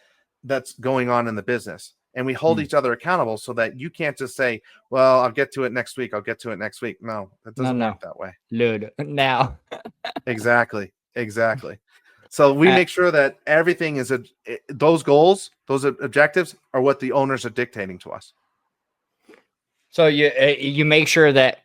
that's going on in the business. And we hold each other accountable so that you can't just say, well, I'll get to it next week. I'll get to it next week. No, it doesn't work that way. Dude, now. Exactly. So we make sure that everything is those goals, those objectives are what the owners are dictating to us. So you make sure that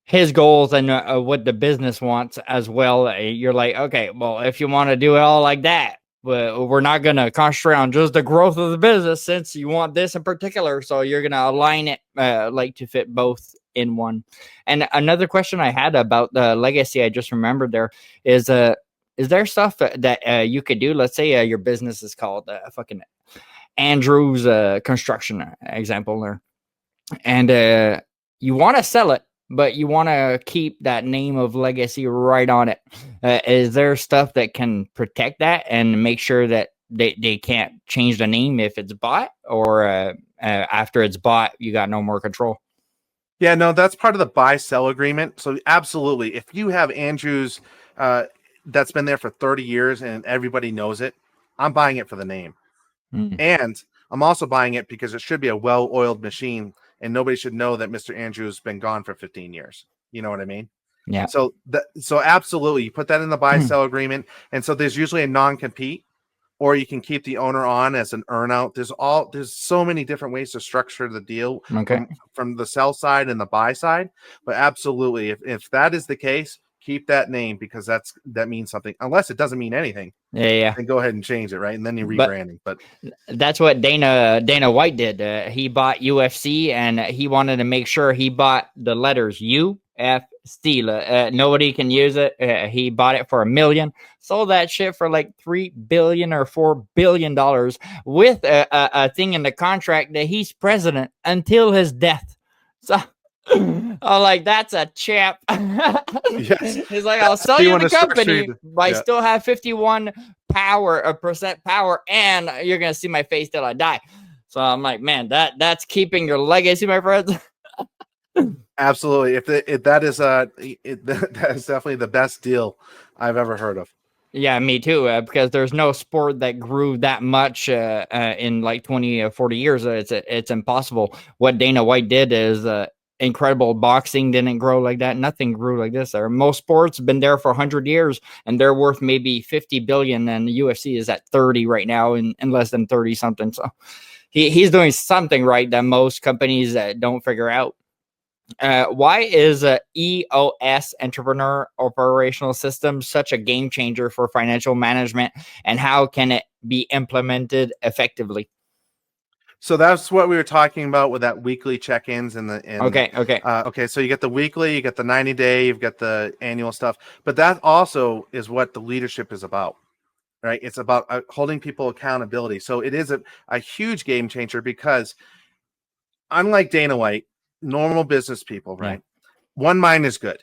his goals and what the business wants as well. You're like, okay, well, if you want to do it all like that, we're not going to concentrate on just the growth of the business since you want this in particular. So you're going to align it like to fit both in one. And another question I had about the legacy, I just remembered is there stuff that you could do? Let's say your business is called fucking Andrew's construction example there. And you want to sell it, but you want to keep that name of legacy right on it. Is there stuff that can protect that and make sure that they can't change the name if it's bought, or after it's bought, you got no more control? Yeah, no, that's part of the buy-sell agreement. So absolutely, if you have Andrew's that's been there for 30 years and everybody knows it, I'm buying it for the name. And I'm also buying it because it should be a well-oiled machine and nobody should know that Mr. Andrew's been gone for 15 years. You know what I mean? Yeah. So absolutely, you put that in the buy-sell agreement. And so there's usually a non-compete, or you can keep the owner on as an earn-out. There's so many different ways to structure the deal from the sell side and the buy side. But absolutely, if that is the case, keep that name because that means something. Unless it doesn't mean anything. Yeah. Then go ahead and change it, right? And then you're rebranding. But that's what Dana White did. He bought UFC, and he wanted to make sure he bought the letters UFC. Nobody can use it. He bought it for $1 million, sold that shit for like $3 billion or $4 billion with a thing in the contract that he's president until his death. So I'm like, that's a champ. Yes. He's like, I'll sell you the company, but I still have 51% power, and you're gonna see my face till I die. So I'm like, man, that's keeping your legacy, my friends. Absolutely. That is definitely the best deal I've ever heard of. Yeah, me too. Because there's no sport that grew that much in like 20 or 40 years. It's impossible. What Dana White did is incredible. Boxing didn't grow like that. Nothing grew like this. Most sports have been there for 100 years, and they're worth maybe 50 billion, and the UFC is at 30 right now, in less than 30 something. So he's doing something right that most companies don't figure out. Why is EOS, Entrepreneur Operational System, such a game changer for financial management, and how can it be implemented effectively? So that's what we were talking about with that weekly check-ins Okay. So you get the weekly, you get the 90-day, you've got the annual stuff, but that also is what the leadership is about, right? It's about holding people accountability. So it is a huge game changer because unlike Dana White, normal business people, right? Yeah. One mind is good.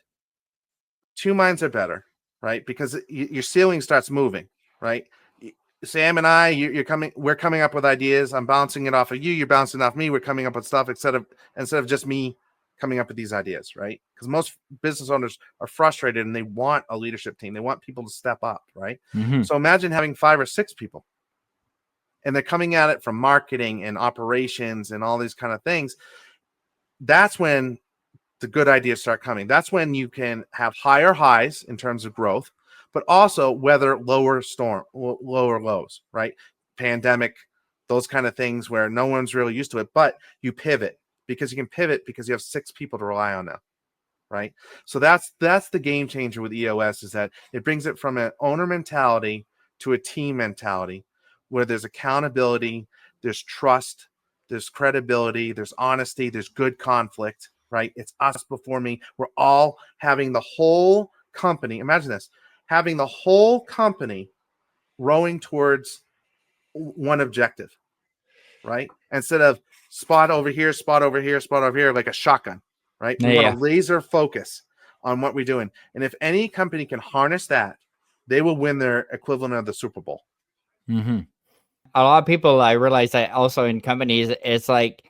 Two minds are better, right? Because your ceiling starts moving, right? Sam and I, we're coming up with ideas. I'm bouncing it off of you. You're bouncing off me. We're coming up with stuff instead of just me coming up with these ideas, right? Because most business owners are frustrated and they want a leadership team. They want people to step up, right? Mm-hmm. So imagine having 5 or 6 people and they're coming at it from marketing and operations and all these kind of things, that's when the good ideas start coming. That's when you can have higher highs in terms of growth, but also weather lower lows, right? Pandemic, those kind of things where no one's really used to it, but you pivot because you can pivot because you have 6 people to rely on now, right? So that's the game changer with EOS, is that it brings it from an owner mentality to a team mentality where there's accountability, there's trust, there's credibility, there's honesty, there's good conflict, right? It's us before me. We're all having the whole company. Imagine this, having the whole company rowing towards one objective, right? Instead of spot over here, spot over here, spot over here, like a shotgun, right? We want to laser focus on what we're doing. And if any company can harness that, they will win their equivalent of the Super Bowl. Mm-hmm. A lot of people, I realize that also in companies, it's like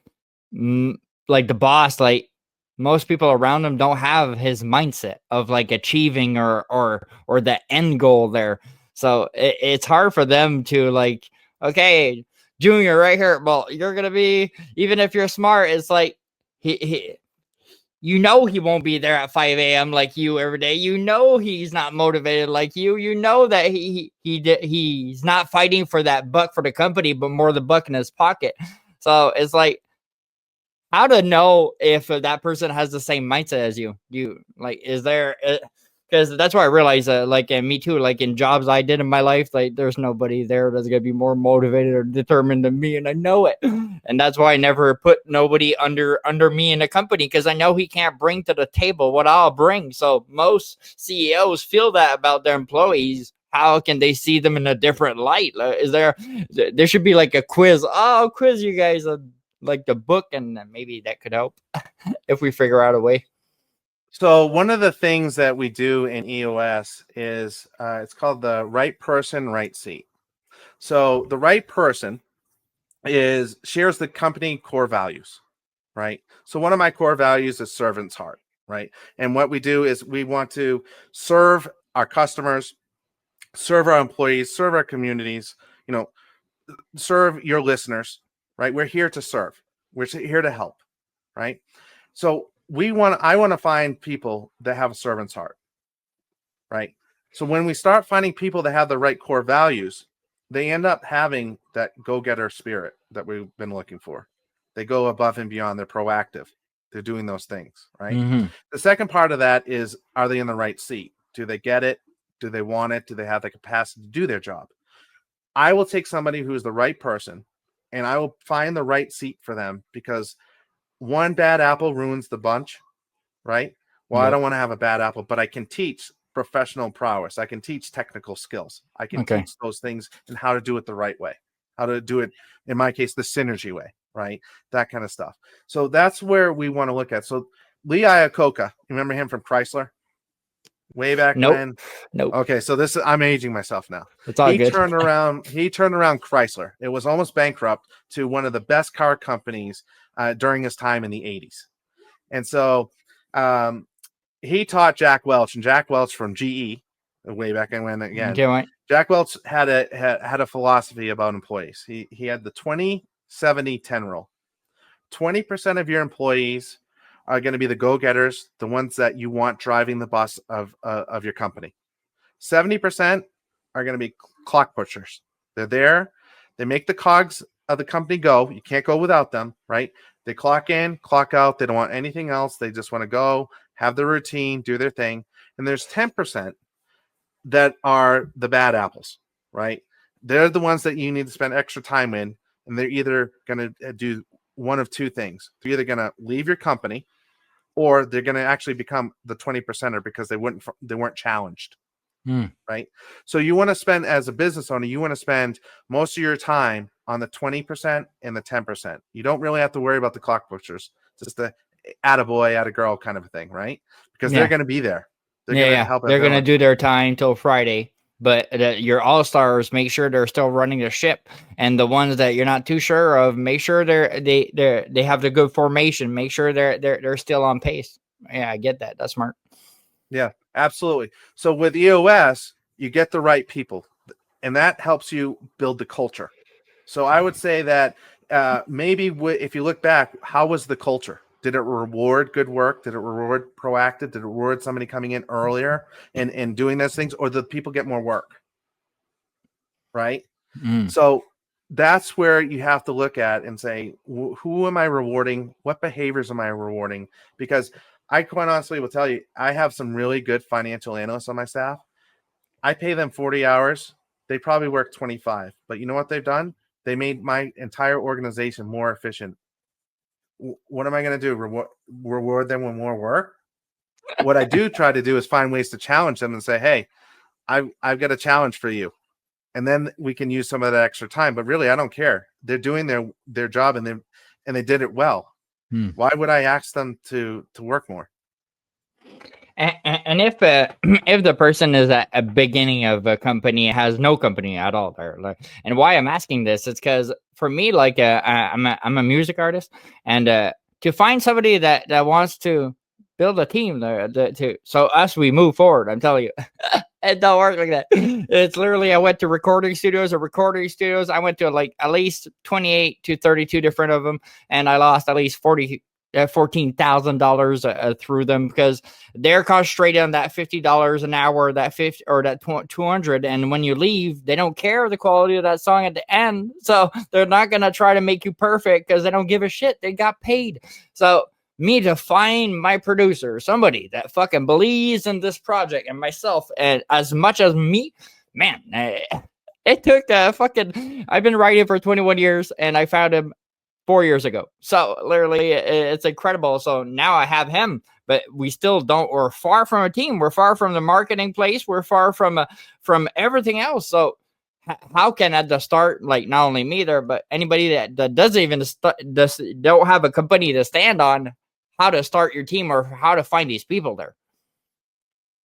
the boss, like most people around him don't have his mindset of like achieving or the end goal there. So it's hard for them to like, okay, Junior right here, well, you're gonna be, even if you're smart, it's like he you know he won't be there at 5 a.m. like you every day. You know he's not motivated like you. You know that he's not fighting for that buck for the company, but more the buck in his pocket. So it's like, how to know if that person has the same mindset as you? You like, is there? Because that's why I realized that, like, and me too, like in jobs I did in my life, like there's nobody there that's gonna be more motivated or determined than me, and I know it. And that's why I never put nobody under me in a company, because I know he can't bring to the table what I'll bring. So most CEOs feel that about their employees. How can they see them in a different light? Is there should be like a quiz. Oh, quiz you guys like the book, and maybe that could help if we figure out a way. So one of the things that we do in EOS is it's called the right person, right seat. So the right person shares the company core values, right? So one of my core values is servant's heart, right? And what we do is we want to serve our customers, serve our employees, serve our communities, serve your listeners, right? We're here to serve. We're here to help, right? So I want to find people that have a servant's heart, right? So when we start finding people that have the right core values, they end up having that go-getter spirit that we've been looking for. They go above and beyond. They're proactive. They're doing those things, right? Mm-hmm. The second part of that is, are they in the right seat? Do they get it? Do they want it? Do they have the capacity to do their job? I will take somebody who is the right person, and I will find the right seat for them, because one bad apple ruins the bunch, right? Well, I don't want to have a bad apple, but I can teach professional prowess. I can teach technical skills. I can teach those things and how to do it the right way, how to do it, in my case, the synergy way, right? That kind of stuff. So that's where we want to look at. So Lee Iacocca, remember him from Chrysler? Way back when? Nope. Okay, so I'm aging myself now. It's all good. He turned around Chrysler. It was almost bankrupt, to one of the best car companies during his time in the 80s. And so he taught Jack Welch, and Jack Welch from GE, way back when again. Okay, Jack Welch had a philosophy about employees. He had the 20-70-10 rule. 20% of your employees are going to be the go-getters, the ones that you want driving the bus of your company. 70% are going to be clock pushers. They're there. They make the cogs of the company go. You can't go without them, right? They clock in, clock out. They don't want anything else. They just want to go, have their routine, do their thing. And there's 10% that are the bad apples, right? They're the ones that you need to spend extra time in, and they're either going to do one of two things. They're either going to leave your company, or they're going to actually become the 20%er because they weren't challenged. Right. So you want to spend, as a business owner, you want to spend most of your time on the 20% and the 10%. You don't really have to worry about the clock pushers, just the attaboy, attagirl kind of a thing, right? Because they're going to be there. They're going to help. They're going to do their time till Friday. But your all-stars, make sure they're still running the ship, and the ones that you're not too sure of, make sure they have the good formation. Make sure they're still on pace. Yeah, I get that. That's smart. Yeah, absolutely. So with EOS, you get the right people, and that helps you build the culture, So I would say that maybe if you look back, how was the culture? Did it reward good work? Did it reward proactive? Did it reward somebody coming in earlier and doing those things? Or did people get more work? Right? So that's where you have to look at and say, who am I rewarding? What behaviors am I rewarding? Because I quite honestly will tell you, I have some really good financial analysts on my staff. I pay them 40 hours. They probably work 25. But you know what they've done? They made my entire organization more efficient. What am I going to do? Reward them with more work? What I do try to do is find ways to challenge them and say, hey, I've got a challenge for you. And then we can use some of that extra time. But really, I don't care. They're doing their job and they did it well. Why would I ask them to work more? And if if the person is at a beginning of a company, has no company at all there, and why I'm asking this is because for me, like I'm a music artist, and to find somebody that wants to build a team so we move forward. I'm telling you, it don't work like that. It's literally I went to recording studios. I went to like at least 28 to 32 different of them, and I lost at least $14,000 through them because they're concentrated on that $50 an hour, that 50 or that 200. And when you leave, they don't care the quality of that song at the end. So they're not going to try to make you perfect because they don't give a shit. They got paid. So me to find my producer, somebody that fucking believes in this project and myself, and as much as me, man, it took I've been writing for 21 years and I found him 4 years ago. So literally it's incredible. So now I have him, but we still we're far from a team. We're far from the marketing place. We're far from everything else. So how can at the start, like not only me there, but anybody that doesn't even don't have a company to stand on, how to start your team or how to find these people there?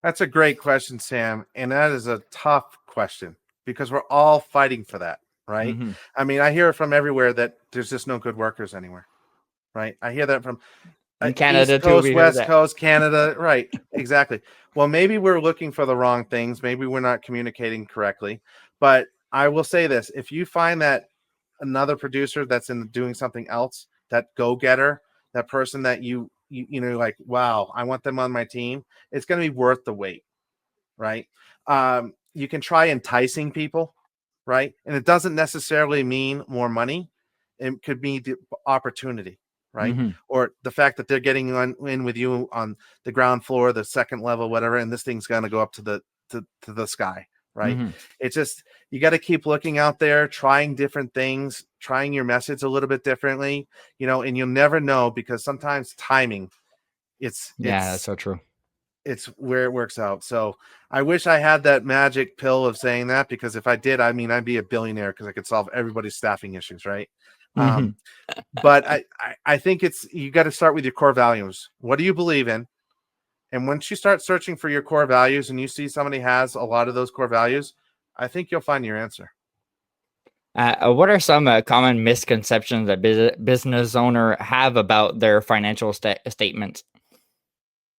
That's a great question, Sam. And that is a tough question because we're all fighting for that. Right. I mean, I hear it from everywhere that there's just no good workers anywhere. Right. I hear that from Canada, East Coast, West Coast, Canada. Right. Exactly. Well, maybe we're looking for the wrong things. Maybe we're not communicating correctly. But I will say this. If you find that another producer that's doing something else, that go-getter, that person that you know, like, wow, I want them on my team, it's going to be worth the wait. Right. You can try enticing people. Right. And it doesn't necessarily mean more money. It could be the opportunity. Right. Or the fact that they're getting in with you on the ground floor, the second level, whatever. And this thing's going to go up to the sky. Right. It's just, you got to keep looking out there, trying different things, trying your message a little bit differently, you know, and you'll never know because sometimes timing that's so true. It's where it works out. So I wish I had that magic pill of saying that, because if I did, I mean, I'd be a billionaire because I could solve everybody's staffing issues. Right. But I think you got to start with your core values. What do you believe in? And once you start searching for your core values and you see somebody has a lot of those core values, I think you'll find your answer. What are some common misconceptions that business owner have about their financial statements?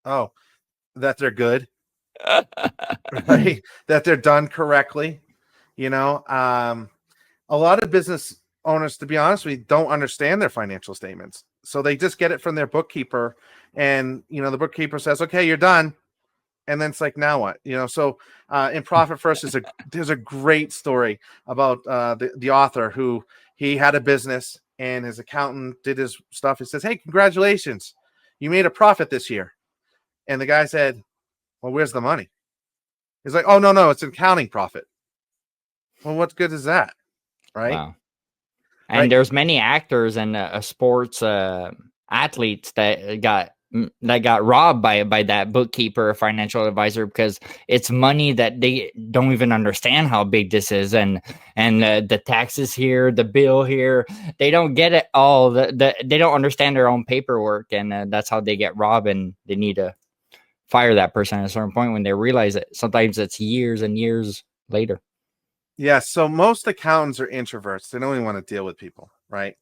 Oh, that they're good, right? That they're done correctly. You know, a lot of business owners, to be honest with you, don't understand their financial statements. So they just get it from their bookkeeper, and, you know, the bookkeeper says, okay, you're done. And then it's like, now what? You know, so in Profit First there's a great story about the author who, he had a business and his accountant did his stuff. He says, hey, congratulations, you made a profit this year. And the guy said, well, where's the money? He's like, oh, no, it's an accounting profit. Well, what good is that? Right. Wow. And there's many actors and sports athletes that got robbed by that bookkeeper or financial advisor, because it's money that they don't even understand how big this is, and the taxes here, the bill here, they don't get it all. They don't understand their own paperwork, and that's how they get robbed, and they need to fire that person at a certain point when they realize it. Sometimes it's years and years later. Yeah. So most accountants are introverts. They don't even want to deal with people, right?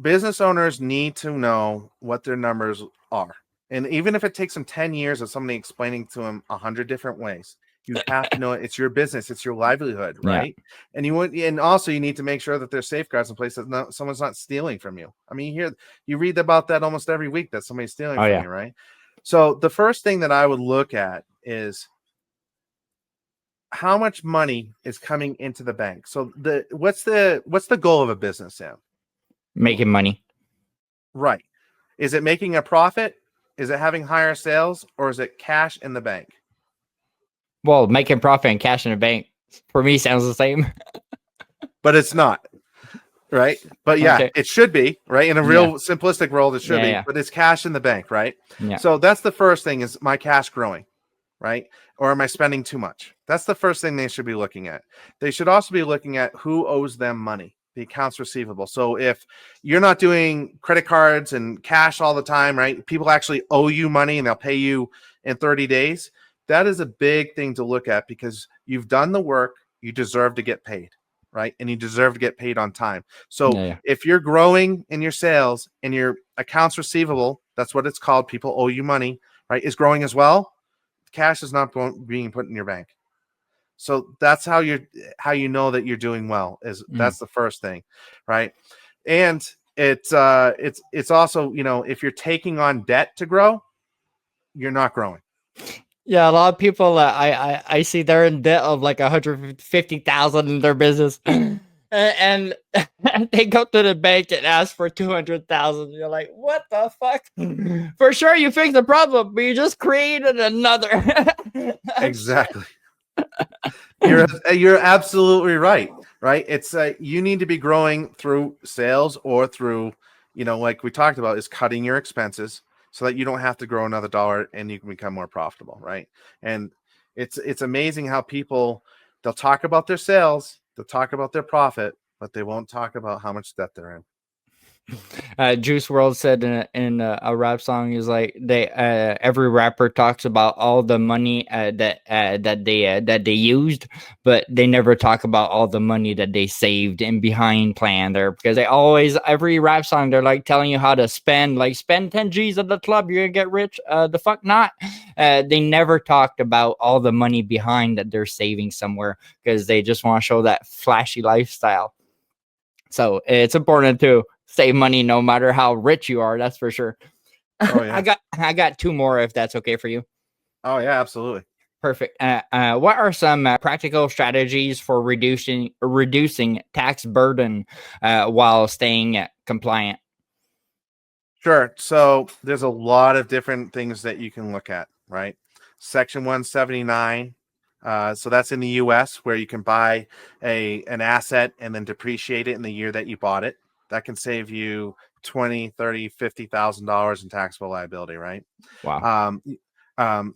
Business owners need to know what their numbers are. And even if it takes them 10 years of somebody explaining to them 100 different ways, You have to know it's your business, it's your livelihood, Yeah. right? And also you need to make sure that there's safeguards in place that someone's not stealing from you. I mean, you read about that almost every week that somebody's stealing from you, right? So the first thing that I would look at is how much money is coming into the bank. So what's the goal of a business, Sam? Making money. Right. Is it making a profit? Is it having higher sales, or is it cash in the bank? Well, making profit and cash in the bank for me sounds the same. But it's not, right? But yeah, Okay. it should be, right? In a real simplistic world, it should be, but it's cash in the bank, right? Yeah. So that's the first thing, is my cash growing, right? Or am I spending too much? That's the first thing they should be looking at. They should also be looking at who owes them money, the accounts receivable. So if you're not doing credit cards and cash all the time, right? People actually owe you money and they'll pay you in 30 days. That is a big thing to look at, because you've done the work, you deserve to get paid, right? And you deserve to get paid on time. So if you're growing in your sales and your accounts receivable, that's what it's called, people owe you money, right, is growing as well, cash is not being put in your bank. So that's how you know that you're doing well, is that's the first thing, right? And it's also, if you're taking on debt to grow, you're not growing. Yeah, a lot of people I see they're in debt of like 150,000 in their business, and they go to the bank and ask for 200,000. You're like, what the fuck? For sure, you fixed the problem, but you just created another. Exactly. You're absolutely right. Right. It's you need to be growing through sales, or through, like we talked about, is cutting your expenses, so that you don't have to grow another dollar and you can become more profitable, right? And it's amazing how people, they'll talk about their sales, they'll talk about their profit, but they won't talk about how much debt they're in. Juice World said in a rap song, is like every rapper talks about all the money that they used, but they never talk about all the money that they saved and behind plan there, because every rap song they're like telling you how to spend 10 G's at the club, you're gonna get rich. The fuck not. They never talked about all the money behind that they're saving somewhere, because they just want to show that flashy lifestyle. So it's important to save money no matter how rich you are. That's for sure. Oh, yeah. I got two more, if that's okay for you. Oh yeah, absolutely. Perfect. What are some practical strategies for reducing tax burden while staying compliant? Sure. So there's a lot of different things that you can look at, right? Section 179. So that's in the US, where you can buy an asset and then depreciate it in the year that you bought it. That can save you $20,000, $30,000, $50,000 in taxable liability, right? Wow.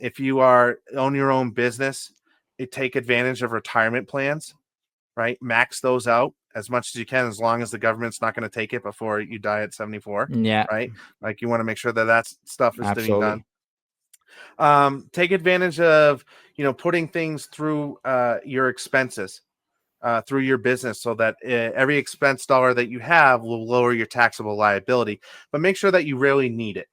If you own your own business, take advantage of retirement plans, right? Max those out as much as you can, as long as the government's not going to take it before you die at 74, Yeah. right? Like, you want to make sure that stuff is being Absolutely. done. Take advantage of, putting things through your expenses, through your business, so that every expense dollar that you have will lower your taxable liability, but make sure that you really need it,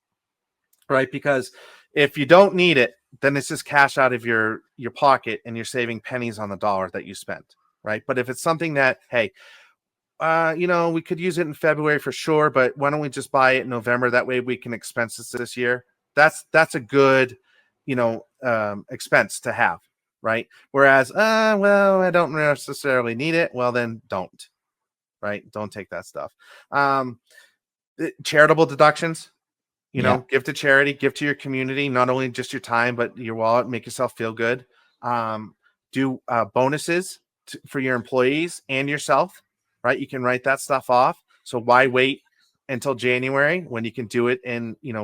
right? Because if you don't need it, then it's just cash out of your pocket, and you're saving pennies on the dollar that you spent, right? But if it's something that, hey, we could use it in February for sure, but why don't we just buy it in November? That way we can expense this year. That's a good, expense to have, right? Whereas, well, I don't necessarily need it. Well, then don't, right? Don't take that stuff. Charitable deductions, give to charity, give to your community, not only just your time, but your wallet, make yourself feel good. Do bonuses for your employees and yourself, right? You can write that stuff off. So why wait until January when you can do it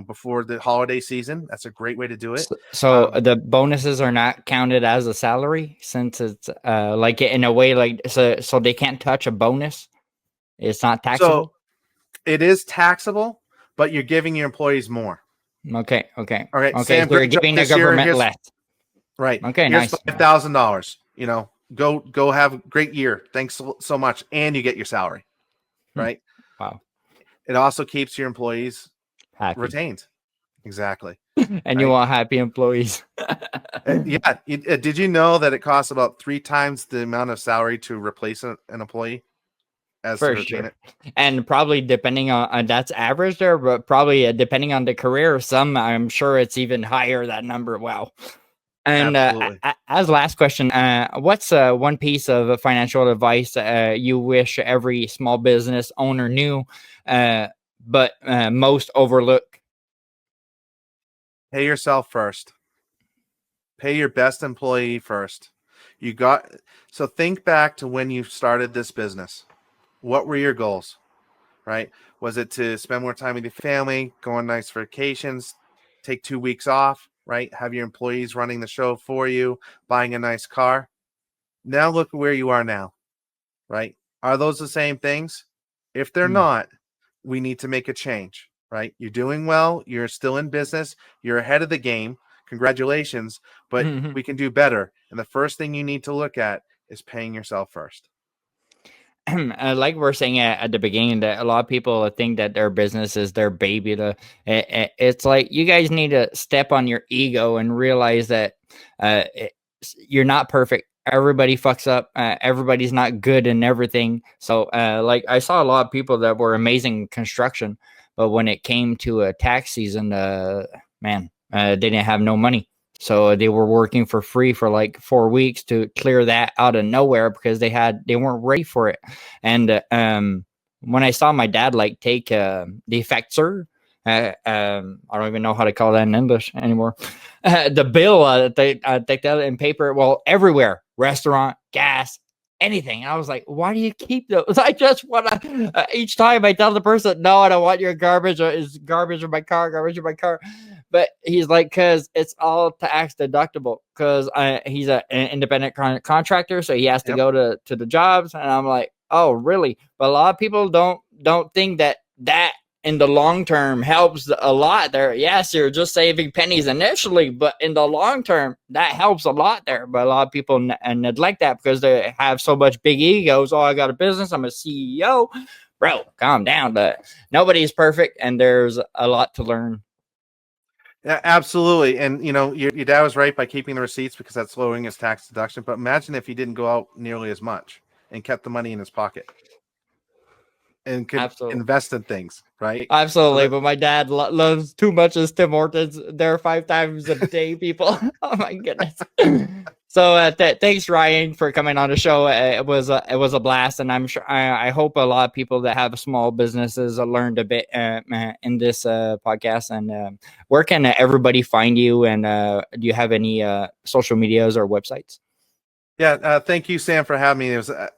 before the holiday season? That's a great way to do it. So the bonuses are not counted as a salary, since it's like in a way, like, so they can't touch a bonus. It's not taxable. So it is taxable, but you're giving your employees more. Okay. All right. Okay. Sam, So you're great job giving the this year. government less. Right. Okay. Here's Nice. $5,000. Go have a great year. Thanks so much, and you get your salary. Right. Wow. It also keeps your employees Happy. retained. Exactly. And you want happy employees. Yeah. Did you know that it costs about 3 times the amount of salary to replace an employee as to For retain sure. it? And probably depending on that's average there, but probably depending on the career, some I'm sure it's even higher, that number. Wow. And Absolutely. as last question, what's one piece of financial advice you wish every small business owner knew, but most overlook? Pay yourself first. Pay your best employee first. So think back to when you started this business. What were your goals? Right? Was it to spend more time with your family, go on nice vacations, take 2 weeks off, right? Have your employees running the show for you, buying a nice car? Now look where you are now, right? Are those the same things? If they're Mm. not, we need to make a change, right? You're doing well, you're still in business, you're ahead of the game. Congratulations, but we can do better. And the first thing you need to look at is paying yourself first. Like we're saying at the beginning, that a lot of people think that their business is their baby. It's like you guys need to step on your ego and realize that you're not perfect. Everybody fucks up. Everybody's not good in everything. So, like I saw a lot of people that were amazing in construction, but when it came to a tax season, man, they didn't have no money. So they were working for free for like 4 weeks to clear that out of nowhere because they weren't ready for it. And when I saw my dad like take the effector, I don't even know how to call that in English anymore. The bill, they take that in paper. Well, everywhere, restaurant, gas, anything. And I was like, why do you keep those? I just want to. Each time I tell the person, no, I don't want your garbage. Or is garbage in my car? Garbage in my car. But he's like, because it's all tax deductible. Because he's an independent contractor, so he has to Yep. go to the jobs. And I'm like, oh, really? But a lot of people don't think that in the long term helps a lot there. Yes, you're just saving pennies initially, but in the long term, that helps a lot there. But a lot of people neglect that because they have so much big egos. Oh, I got a business. I'm a CEO. Bro, calm down. But nobody's perfect, and there's a lot to learn. Yeah, absolutely. And your dad was right by keeping the receipts because that's lowering his tax deduction. But imagine if he didn't go out nearly as much and kept the money in his pocket and could Absolutely. invest in things, right? Absolutely, but my dad loves too much as Tim Hortons. There 5 times a day, people. Oh my goodness. So thanks, Ryan, for coming on the show. It was a blast, and I'm sure I hope a lot of people that have small businesses learned a bit in this podcast. And where can everybody find you? And do you have any social medias or websites? Yeah, thank you, Sam, for having me. It was a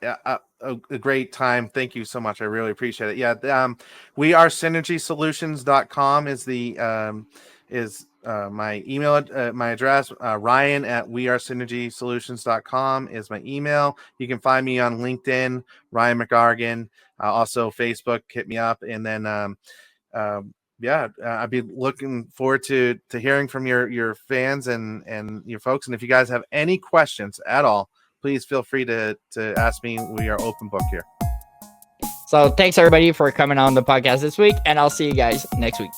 great time. Thank you so much. I really appreciate it. Yeah, we are synergysolutions.com is my email, my address. Ryan at wearesynergysolutions.com is my email. You can find me on LinkedIn, Ryan McGarghan, also Facebook. Hit me up, and then I'd be looking forward to hearing from your fans and your folks. And if you guys have any questions at all, please feel free to ask me. We are open book here. So thanks everybody for coming on the podcast this week, and I'll see you guys next week.